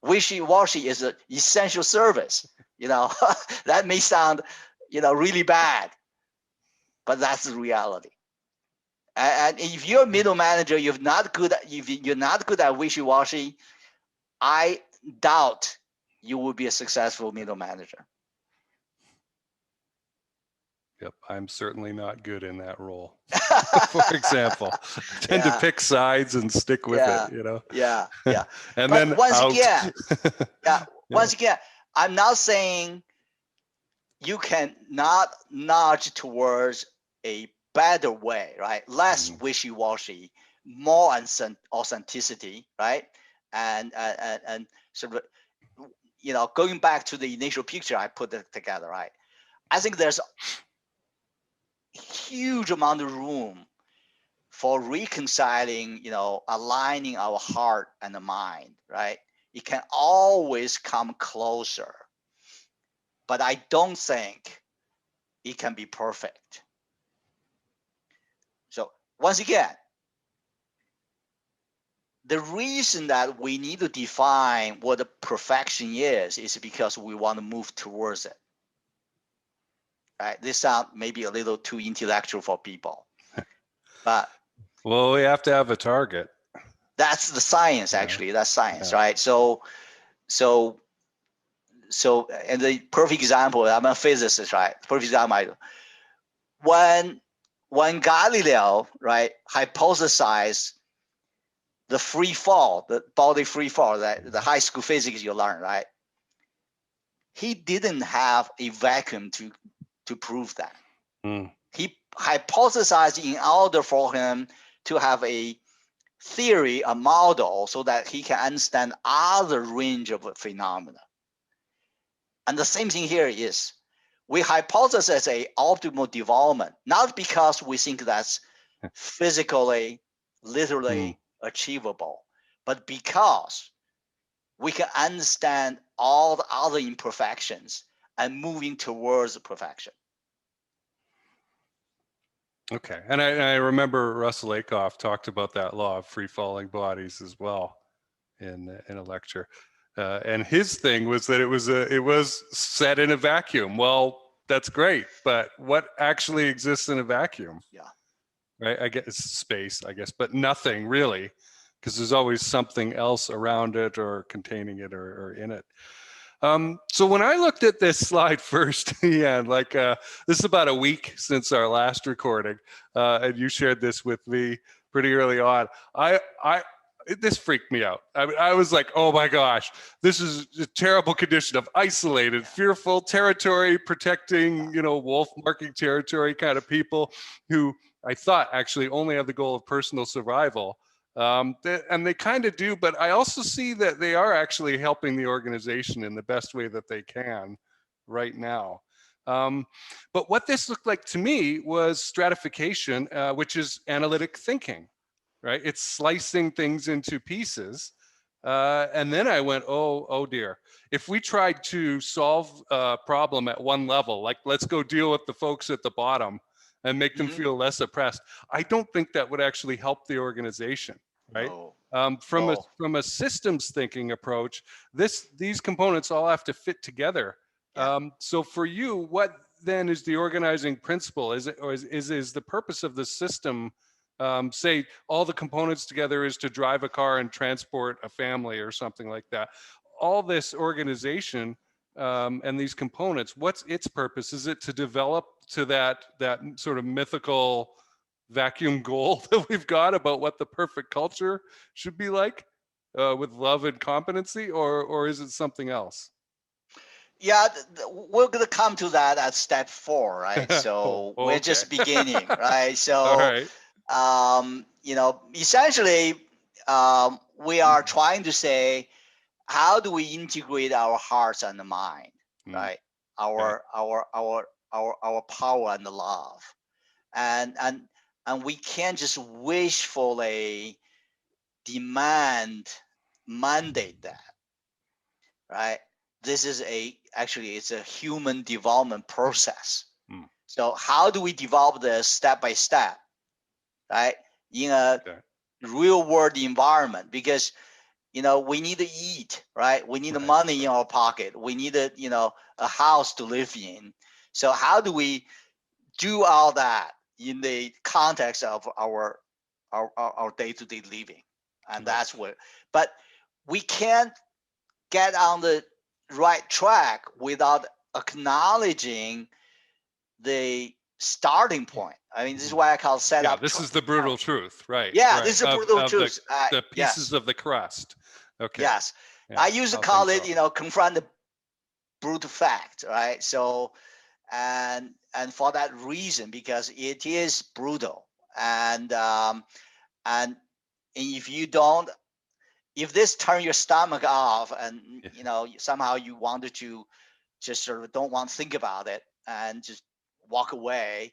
Wishy-washy is an essential service. That may sound, really bad, but that's the reality. And if you're a middle manager, if you're not good at wishy-washy, I doubt you will be a successful middle manager. Yep, I'm certainly not good in that role. For example, I tend to pick sides and stick with it, Yeah. And but then once out. again, once again, I'm not saying you can not nudge towards a better way, right? Less wishy-washy, more authenticity, right? And sort of, going back to the initial picture I put it together, right? I think there's huge amount of room for reconciling, aligning our heart and the mind, right? It can always come closer, but I don't think it can be perfect. So once again, the reason that we need to define what the perfection is because we want to move towards it. Right? This sounds maybe a little too intellectual for people, but well, we have to have a target. That's the science, actually. That's science, right? So, and the perfect example, I'm a physicist, right? Perfect example, when Galileo, right, hypothesized the free fall, the body free fall, right, the high school physics you learn, right? He didn't have a vacuum to prove that. He hypothesized in order for him to have a theory, a model, so that he can understand other range of phenomena. And the same thing here is, we hypothesize a optimal development, not because we think that's physically, literally achievable, but because we can understand all the other imperfections and moving towards perfection. Okay, and I remember Russell Aikoff talked about that law of free falling bodies as well in a lecture, and his thing was that it was set in a vacuum. Well, that's great, but what actually exists in a vacuum? Yeah. Right. I guess it's space, I guess, but nothing really, because there's always something else around it or containing it or in it. So when I looked at this slide first, this is about a week since our last recording, and you shared this with me pretty early on. This freaked me out. I was like, oh my gosh, this is a terrible condition of isolated, fearful territory, protecting, wolf marking territory kind of people who I thought actually only have the goal of personal survival. And they kind of do, but I also see that they are actually helping the organization in the best way that they can right now. But what this looked like to me was stratification, which is analytic thinking, right? It's slicing things into pieces. And then I went, oh dear. If we tried to solve a problem at one level, like let's go deal with the folks at the bottom and make them feel less oppressed, I don't think that would actually help the organization, right? No. From a systems thinking approach, these components all have to fit together. So for you, what then is the organizing principle? Is the purpose of the system, say all the components together is to drive a car and transport a family or something like that? All this organization and these components, what's its purpose? Is it to develop to that sort of mythical vacuum goal that we've got about what the perfect culture should be like, with love and competency, or is it something else? Yeah, we're going to come to that at step 4, right? So we're just beginning, right? So, all right. Essentially, we are trying to say, how do we integrate our hearts and the mind, right? Our power and the love, and we can't just wishfully mandate that, right? This is actually it's a human development process. So how do we develop this step by step, right? In a real world environment, because we need to eat, right? We need the money in our pocket. We need a house to live in. So how do we do all that in the context of our day-to-day living? And that's where, but we can't get on the right track without acknowledging the starting point. I mean, this is why I call setup. This is the brutal truth, right? Yeah, right. this is a brutal truth. The pieces of the crust. Okay. Yes, I used to call it, confront the brutal fact, right? So, and for that reason, because it is brutal, and if this turn your stomach off, and somehow you wanted to just sort of don't want to think about it, and just walk away,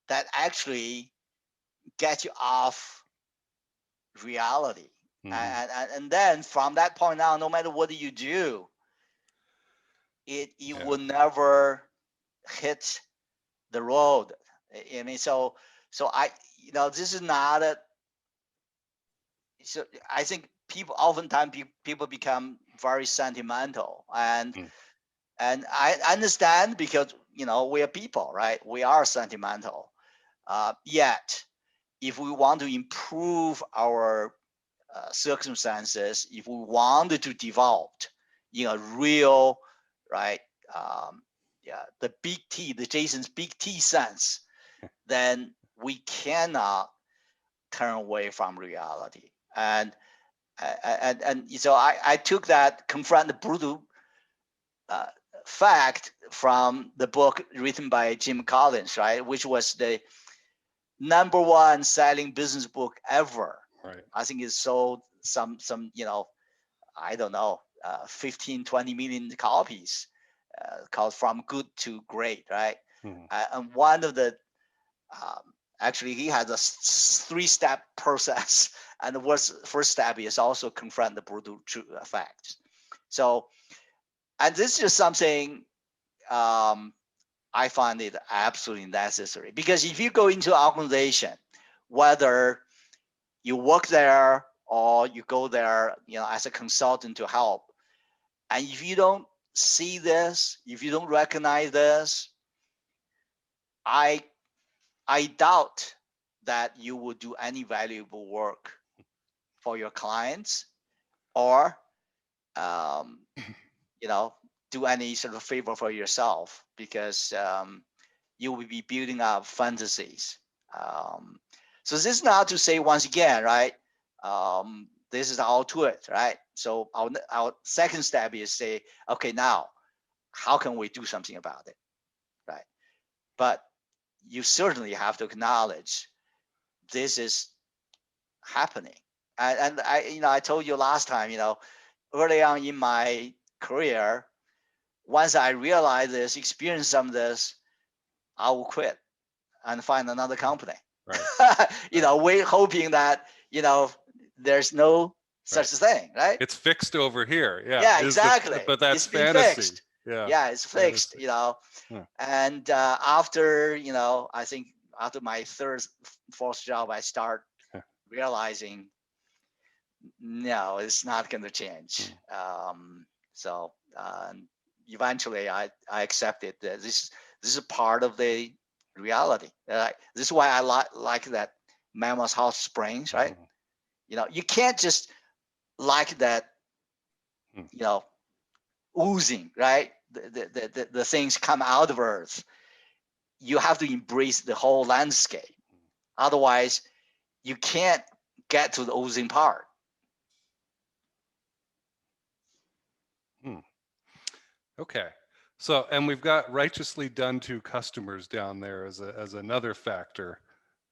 that actually gets you off reality. And then from that point on, no matter what you do, you will never hit the road. I mean, so I, this is not a. So I think oftentimes people become very sentimental, and I understand, because we are people, right? We are sentimental. Yet, if we want to improve our circumstances, if we wanted to develop, real, right, the big T, the Jason's big T sense, then we cannot turn away from reality. And so I took that confront the brutal fact from the book written by Jim Collins, right, which was the #1 selling business book ever. Right. I think it sold some I don't know, 15, 20 million copies, called From Good to Great, right? And one of the actually, he has a 3-step process, and the first step is also confront the brutal facts. So, and this is something I find it absolutely necessary, because if you go into an organization, whether you work there or you go there, as a consultant to help, and if you don't see this, if you don't recognize this, I doubt that you will do any valuable work for your clients, or do any sort of favor for yourself, because you will be building up fantasies. So this is not to say, once again, right, this is all to it, right? So our second step is say, okay, now how can we do something about it, right? But you certainly have to acknowledge this is happening. And I told you last time, early on in my career, once I realized this, experience some of this, I will quit and find another company. Right. We're hoping that, there's no such thing, right? It's fixed over here. Yeah. Yeah, exactly. But that's it's been fantasy. Fixed. Yeah. Yeah, it's fixed, And after, I think after my third, fourth job, I start realizing, no, it's not going to change. So eventually I accepted that this is a part of the reality. This is why I like that Mammoth Hot Springs, right? You can't just like that, oozing, right? The things come out of earth. You have to embrace the whole landscape. Otherwise, you can't get to the oozing part. Okay. So, and we've got righteously done to customers down there as another factor.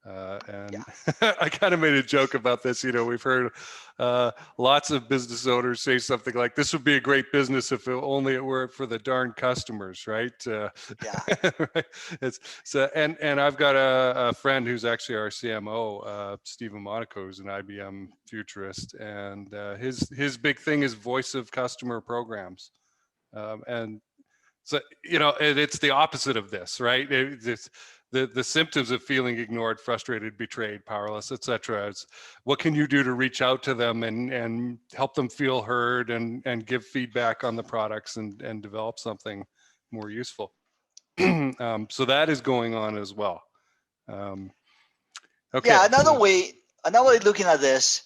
And I kind of made a joke about this. We've heard lots of business owners say something like, "This would be a great business if only it were for the darn customers," right? Right? So, and I've got a friend who's actually our CMO, Stephen Monaco, who's an IBM futurist, and his big thing is voice of customer programs, and so it's the opposite of this, right? The symptoms of feeling ignored, frustrated, betrayed, powerless, etc. What can you do to reach out to them and help them feel heard and give feedback on the products and develop something more useful? So that is going on as well. Okay. Yeah, another way looking at this,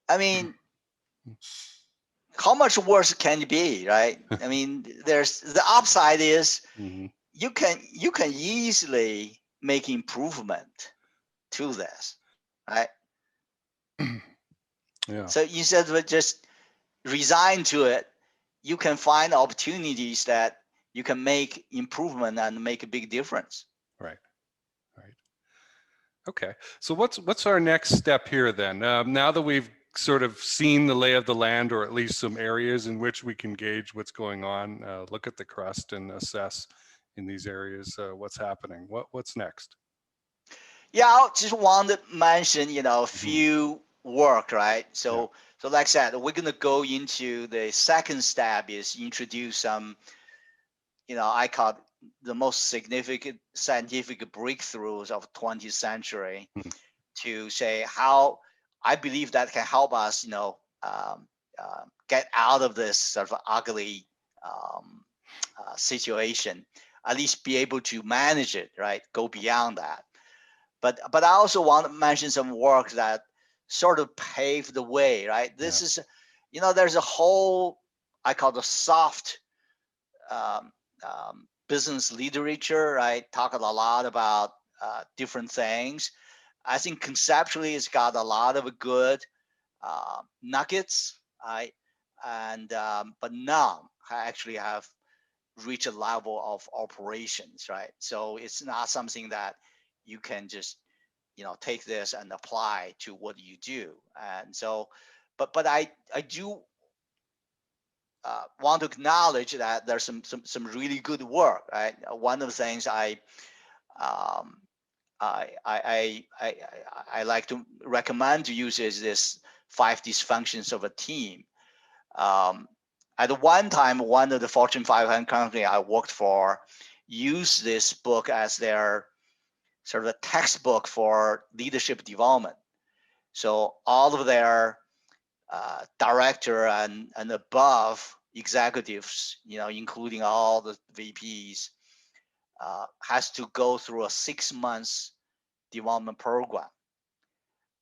I mean, how much worse can it be, right? I mean, there's the upside is you can easily make improvement to this, right? Yeah. So instead of just resign to it, you can find opportunities that you can make improvement and make a big difference. Right. Okay. So what's our next step here then? Now that we've sort of seen the lay of the land, or at least some areas in which we can gauge what's going on, look at the crust and assess in these areas, what's happening? What's next? Yeah, I just want to mention, a Mm-hmm. few work, right? So, Yeah. so like I said, we're gonna go into the second step is introduce some, I call it the most significant scientific breakthroughs of 20th century Mhm. to say how I believe that can help us, get out of this sort of ugly um, situation, at least be able to manage it, right? Go beyond that. But I also want to mention some work that sort of paved the way, right? This Yeah. is, there's a whole I call the soft um, business literature, right? Talking a lot about different things. I think conceptually it's got a lot of good nuggets, right? And but none actually have reached a level of operations, right? So it's not something that you can just take this and apply to what you do. And so, but I do want to acknowledge that there's some really good work, right? One of the things um, I like to recommend to use is this 5 dysfunctions of a team. Um, at one time, one of the Fortune 500 company I worked for used this book as their sort of a textbook for leadership development. So all of their director and above executives, including all the VPs, has to go through a 6 months development program,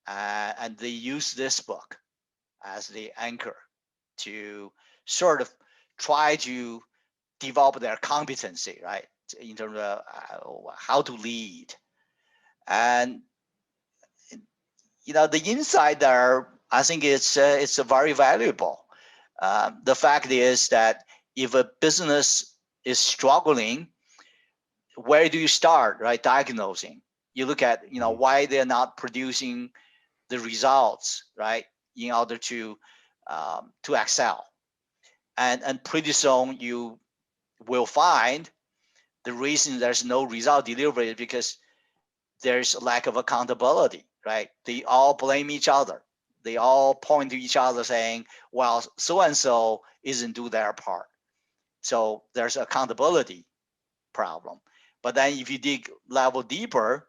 and they use this book as the anchor to sort of try to develop their competency, right, in terms of how to lead. And the insight there, I think it's very valuable. The fact is that if a business is struggling, where do you start, right? Diagnosing. You look at, Mhm. why they're not producing the results, right, in order to excel. And pretty soon you will find the reason there's no result delivery is because there's a lack of accountability, right? They all blame each other. They all point to each other saying, well, so and so isn't do their part. So there's accountability problem. But then if you dig level deeper,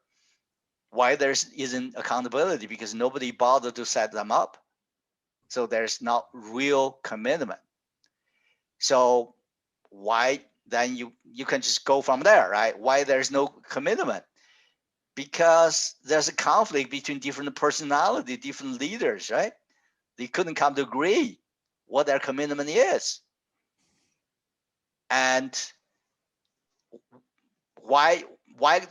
why there isn't accountability? Because nobody bothered to set them up. So there's not real commitment. So why then you can just go from there, right? Why there's no commitment? Because there's a conflict between different personality, different leaders, right? They couldn't come to agree what their commitment is. And why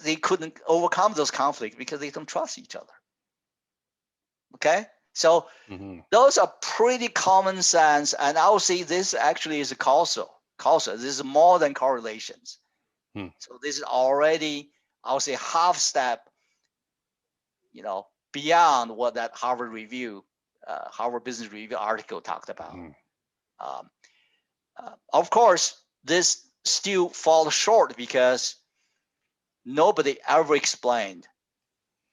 they couldn't overcome those conflicts? Because they don't trust each other. Okay? So Mhm. those are pretty common sense, and I would say this actually is a causal. This is more than correlations. Hmm. So this is already, I would say, half step, beyond what that Harvard Business Review article talked about. Mhm. Um, of course, this still falls short because nobody ever explained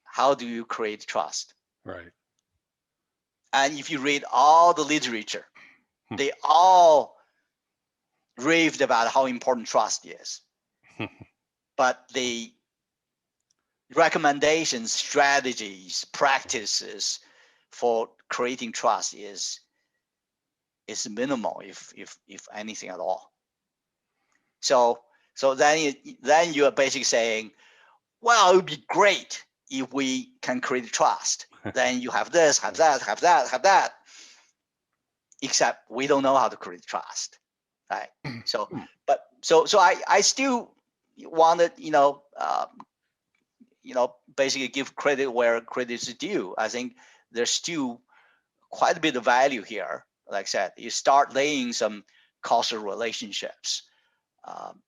how do you create trust. Right. And if you read all the literature, Hmm. they all raved about how important trust is. But the recommendations, strategies, practices for creating trust is minimal, if anything at all. So then you are basically saying, well, it would be great if we can create trust. Then you have this, have that, have that, have that. Except we don't know how to create trust, right? So, but so I still wanted, basically give credit where credit is due. I think there's still quite a bit of value here. Like I said, you start laying some causal relationships.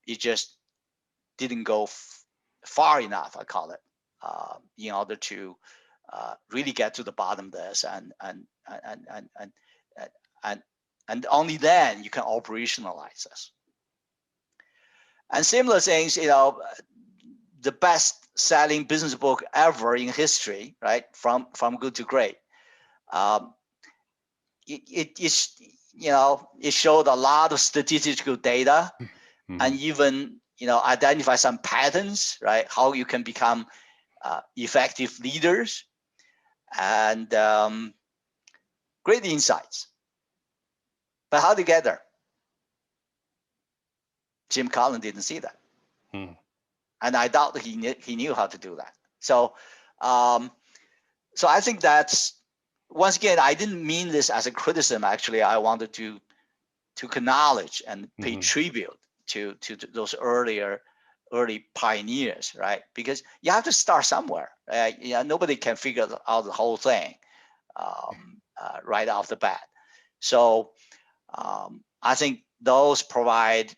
It just didn't go far enough, I call it, in order to really get to the bottom of this, and only then you can operationalize this. And similar things, you know, the best selling business book ever in history, right? From Good to Great. It you know, it showed a lot of statistical data, and even, you know, identify some patterns, right? How you can become effective leaders, and great insights. But how to get there? Jim Collins didn't see that, and I doubt he knew how to do that. So, so I think that's, once again, I didn't mean this as a criticism. Actually, I wanted to acknowledge and pay tribute to those early pioneers, right? Because you have to start somewhere. You know, nobody can figure out the whole thing right off the bat. So I think those provide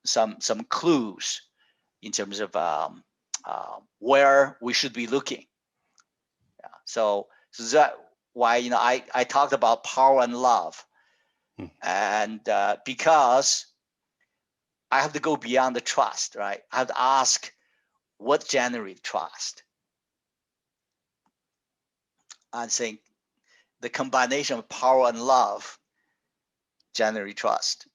some clues in terms of where we should be looking. Yeah. So that why, you know, I talked about power and love, and because I have to go beyond the trust, right? I have to ask what generates trust. I think the combination of power and love generate trust.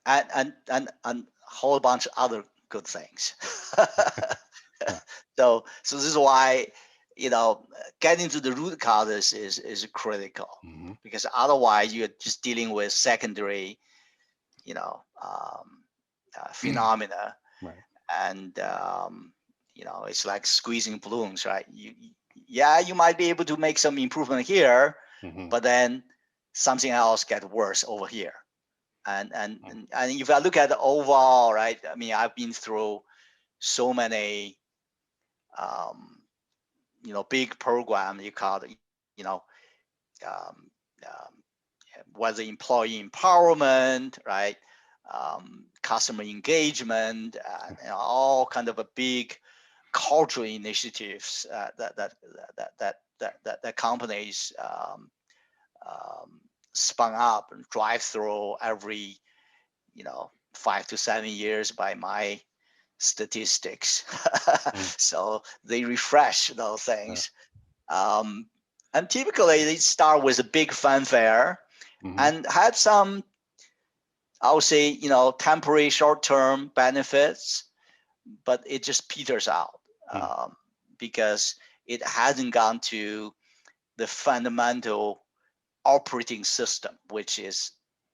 And a whole bunch of other good things. So this is why, you know, getting to the root cause is critical, because otherwise you're just dealing with secondary, you know, phenomena, right. And you know, it's like squeezing balloons, right? You might be able to make some improvement here, but then something else gets worse over here. And if I look at the overall, right, I mean, I've been through so many, you know, big program, you call it, you know, whether employee empowerment, right, customer engagement, you know, all kind of a big cultural initiatives that companies spun up and drive through every, you know, 5 to 7 years by my statistics. So they refresh those things. And typically they start with a big fanfare and have some, I would say, you know, temporary short-term benefits, but it just peters out because it hasn't gone to the fundamental operating system, which is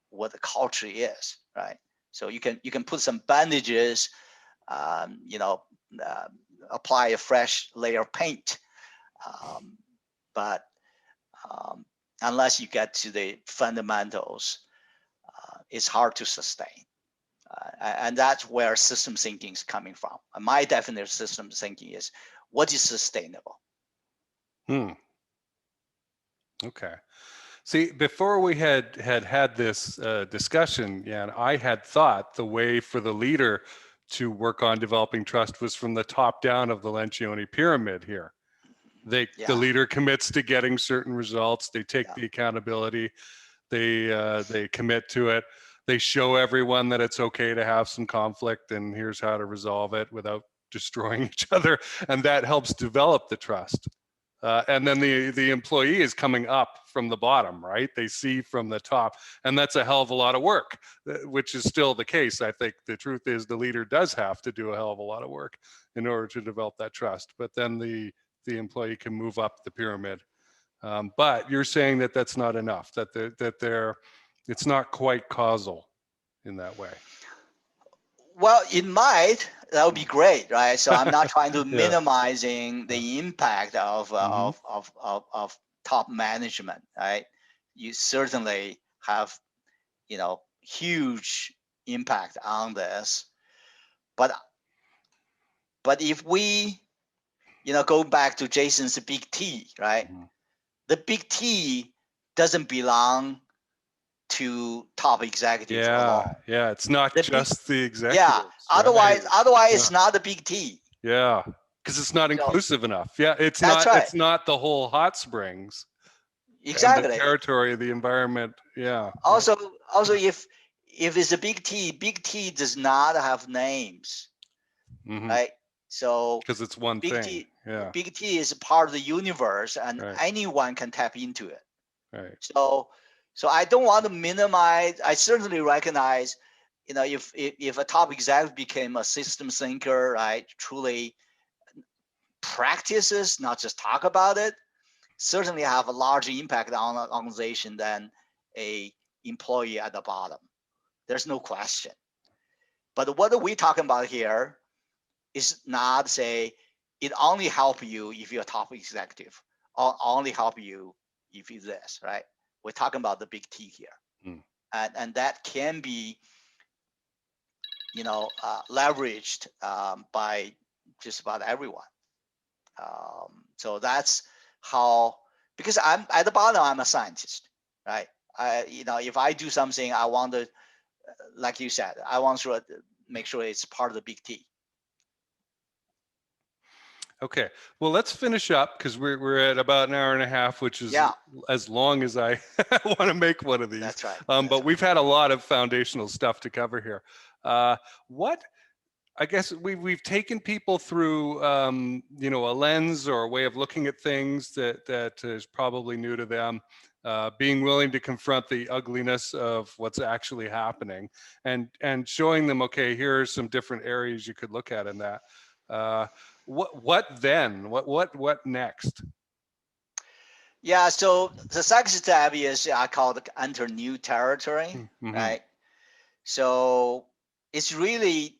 what the culture is, right? So you can put some bandages, you know, apply a fresh layer of paint, but unless you get to the fundamentals, it's hard to sustain. And that's where system thinking is coming from. And my definition of system thinking is what is sustainable. Okay. See, before we had this discussion, yeah, I had thought the way for the leader to work on developing trust was from the top down of the Lencioni pyramid here. The leader commits to getting certain results. They take the accountability. They commit to it. They show everyone that it's okay to have some conflict, and here's how to resolve it without destroying each other. And that helps develop the trust. And then the employee is coming up from the bottom, right? They see from the top, and that's a hell of a lot of work, which is still the case. I think the truth is the leader does have to do a hell of a lot of work in order to develop that trust. But then the employee can move up the pyramid. But you're saying that that's not enough, that it's not quite causal in that way. Well, it might. That would be great, right? So I'm not trying to minimizing the impact of top management, right? You certainly have, you know, huge impact on this, but if we, you know, go back to Jason's big T, right? The big T doesn't belong to top executives alone. Yeah, it's not just the executives. Yeah, otherwise it's not a big T. Yeah, because it's not inclusive enough. Yeah, it's not the whole hot springs. Exactly. And the territory, the environment. Yeah. Also, if if it's a big T does not have names, right? So Because it's one big thing. T, Yeah. big T is a part of the universe, and Right. anyone can tap into it. Right. So I don't want to minimize. I certainly recognize, if a top executive became a system thinker, right, truly practices, not just talk about it, certainly have a larger impact on an organization than a employee at the bottom. There's no question. But what are we talking about here is not say it only help you if you're a top executive, or only help you if you this, right? We're talking about the big T here. And that can be, leveraged by just about everyone. So that's how, because I'm at the bottom, I'm a scientist, right? If I do something, I want to, like you said, I want to make sure it's part of the big T. Okay, well, let's finish up because we're at about an hour and a half, which is as long as I want to make one of these. That's right. But we've had a lot of foundational stuff to cover here. I guess we've taken people through, a lens or a way of looking at things that is probably new to them. Being willing to confront the ugliness of what's actually happening, and showing them, okay, here are some different areas you could look at in that. What then? What next? Yeah, so the second step is I call it enter new territory, right? So it's really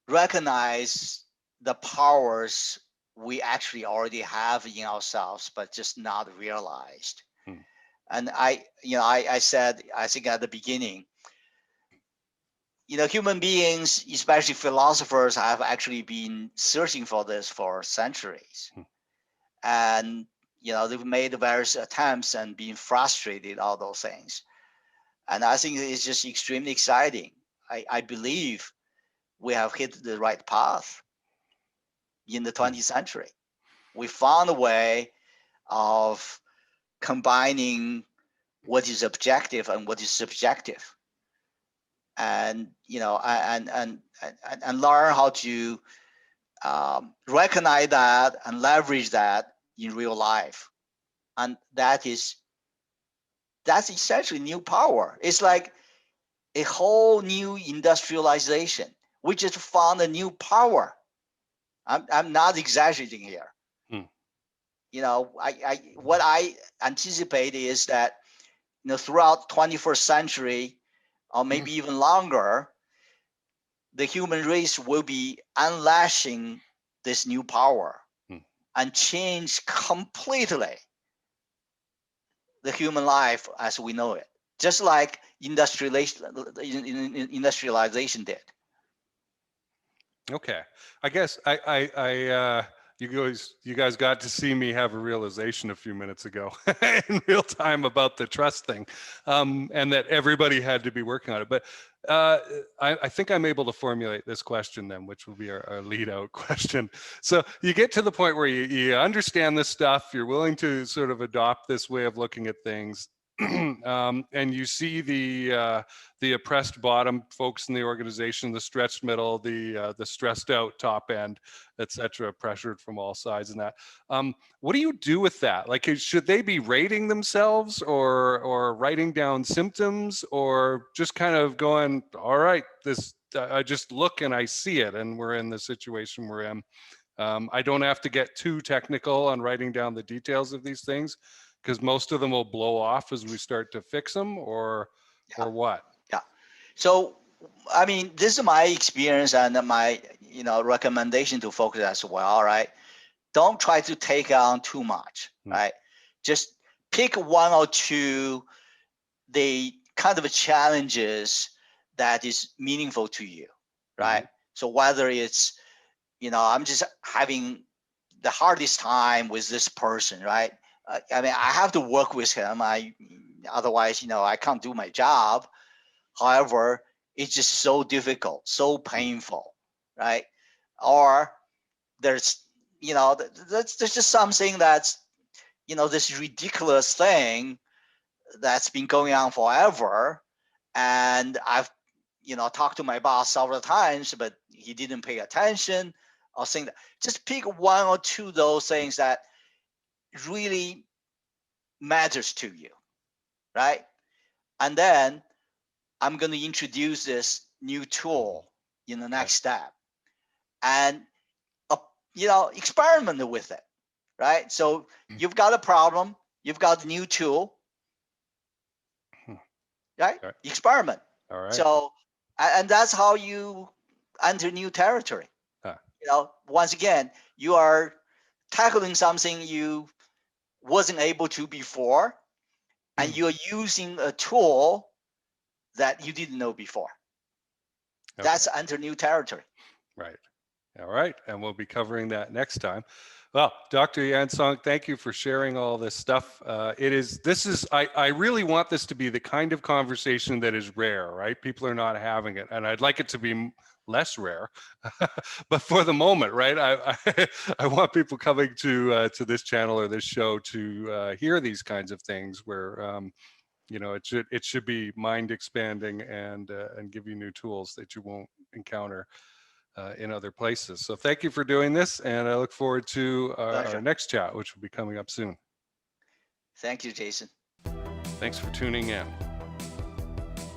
recognize the powers we actually already have in ourselves, but just not realized. And I said, I think at the beginning, human beings, especially philosophers, have actually been searching for this for centuries. And, they've made various attempts and been frustrated, all those things. And I think it's just extremely exciting. I believe we have hit the right path in the 20th century. We found a way of combining what is objective and what is subjective, and and learn how to recognize that and leverage that in real life. And that's essentially new power. It's like a whole new industrialization. We just found a new power. I'm not exaggerating here. What I anticipate is that throughout 21st century, or maybe even longer, the human race will be unleashing this new power and change completely the human life as we know it, just like industrialization did. Okay, I guess you guys got to see me have a realization a few minutes ago in real time about the trust thing, and that everybody had to be working on it. But I think I'm able to formulate this question then, which will be our lead out question. So you get to the point where you understand this stuff, you're willing to sort of adopt this way of looking at things. And you see the oppressed bottom folks in the organization, the stretched middle, the stressed out top end, etc., pressured from all sides, and that. What do you do with that? Like, should they be rating themselves, or writing down symptoms, or just kind of going, all right, this I just look and I see it, and we're in the situation we're in. I don't have to get too technical on writing down the details of these things, because most of them will blow off as we start to fix them, or what? Yeah. So, I mean, this is my experience and my, recommendation to folks as well, right? Don't try to take on too much, right? Just pick one or two, the kind of challenges that is meaningful to you, right? So whether it's, I'm just having the hardest time with this person, right? I mean, I have to work with him. Otherwise, I can't do my job. However, it's just so difficult, so painful, right? Or there's, there's just something that's, this ridiculous thing that's been going on forever, And I've, talked to my boss several times, but he didn't pay attention. Or saying that, just pick one or two of those things that really matters to you, right? And then I'm going to introduce this new tool in the next step, and experiment with it, right? So you've got a problem, you've got a new tool, right? Okay. Experiment. All right. So, and that's how you enter new territory. Once again, you are tackling something you wasn't able to before, and you're using a tool that you didn't know before. Okay. That's enter new territory. Right. All right. And we'll be covering that next time. Well, Dr. Yansong, thank you for sharing all this stuff. I really want this to be the kind of conversation that is rare, right? People are not having it, and I'd like it to be less rare. But for the moment, right, I want people coming to this channel or this show to hear these kinds of things where, it should be mind expanding and give you new tools that you won't encounter in other places. So thank you for doing this, and I look forward to our next chat, which will be coming up soon. Thank you, Jason. Thanks for tuning in.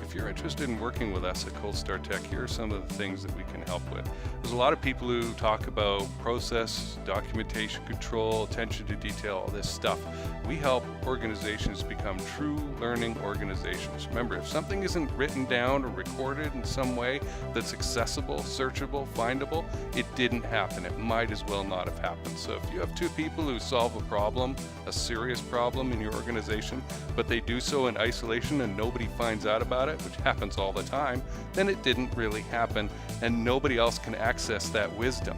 If you're interested in working with us at Cold Start Tech, here are some of the things that we can help with. There's a lot of people who talk about process, documentation control, attention to detail, all this stuff. We help organizations become true learning organizations. Remember, if something isn't written down or recorded in some way that's accessible, searchable, findable, it didn't happen. It might as well not have happened. So if you have two people who solve a problem, a serious problem in your organization, but they do so in isolation and nobody finds out about it, which happens all the time, then it didn't really happen and nobody else can access that wisdom.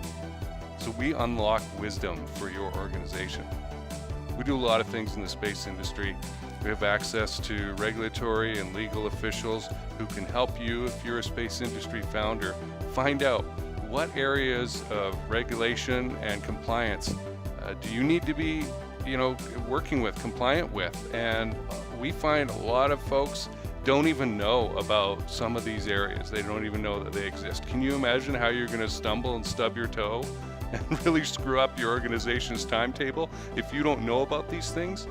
So we unlock wisdom for your organization. We do a lot of things in the space industry. We have access to regulatory and legal officials who can help you, if you're a space industry founder, find out what areas of regulation and compliance do you need to be working with, compliant with. And we find a lot of folks don't even know about some of these areas. They don't even know that they exist. Can you imagine how you're going to stumble and stub your toe and really screw up your organization's timetable if you don't know about these things?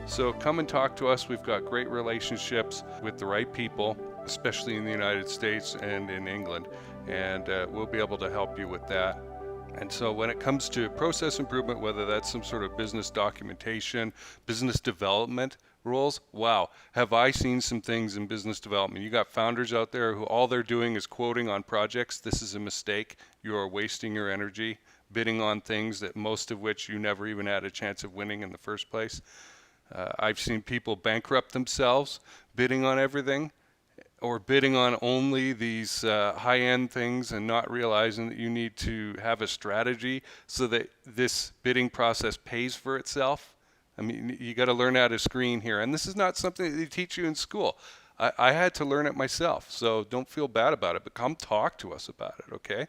So come and talk to us. We've got great relationships with the right people, especially in the United States and in England, and we'll be able to help you with that. And so when it comes to process improvement, whether that's some sort of business documentation, business development roles, wow, have I seen some things in business development. You got founders out there who all they're doing is quoting on projects. This is a mistake. You are wasting your energy bidding on things that most of which you never even had a chance of winning in the first place. I've seen people bankrupt themselves bidding on everything, or bidding on only these high-end things and not realizing that you need to have a strategy so that this bidding process pays for itself. I mean, you got to learn how to screen here. And this is not something that they teach you in school. I had to learn it myself, so don't feel bad about it, but come talk to us about it, okay?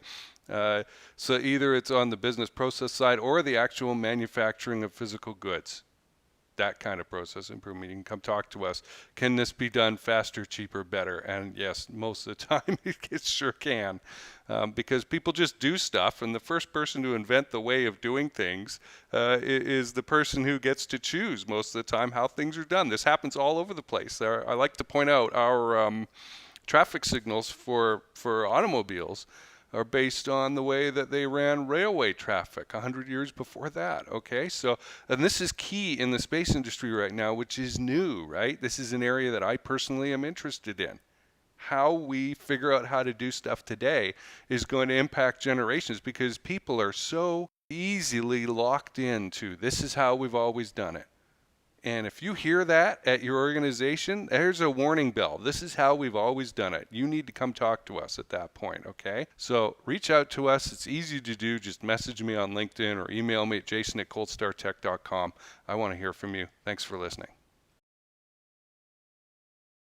So either it's on the business process side or the actual manufacturing of physical goods. That kind of process improvement. You can come talk to us. Can this be done faster, cheaper, better? And yes, most of the time it sure can, because people just do stuff, and the first person to invent the way of doing things is the person who gets to choose most of the time how things are done. This happens all over the place. I like to point out our traffic signals for automobiles are based on the way that they ran railway traffic 100 years before that, okay? So, and this is key in the space industry right now, which is new, right? This is an area that I personally am interested in. How we figure out how to do stuff today is going to impact generations, because people are so easily locked into this is how we've always done it. And if you hear that at your organization, there's a warning bell. This is how we've always done it. You need to come talk to us at that point, okay? So reach out to us. It's easy to do. Just message me on LinkedIn or email me at jason@coldstartech.com. I want to hear from you. Thanks for listening.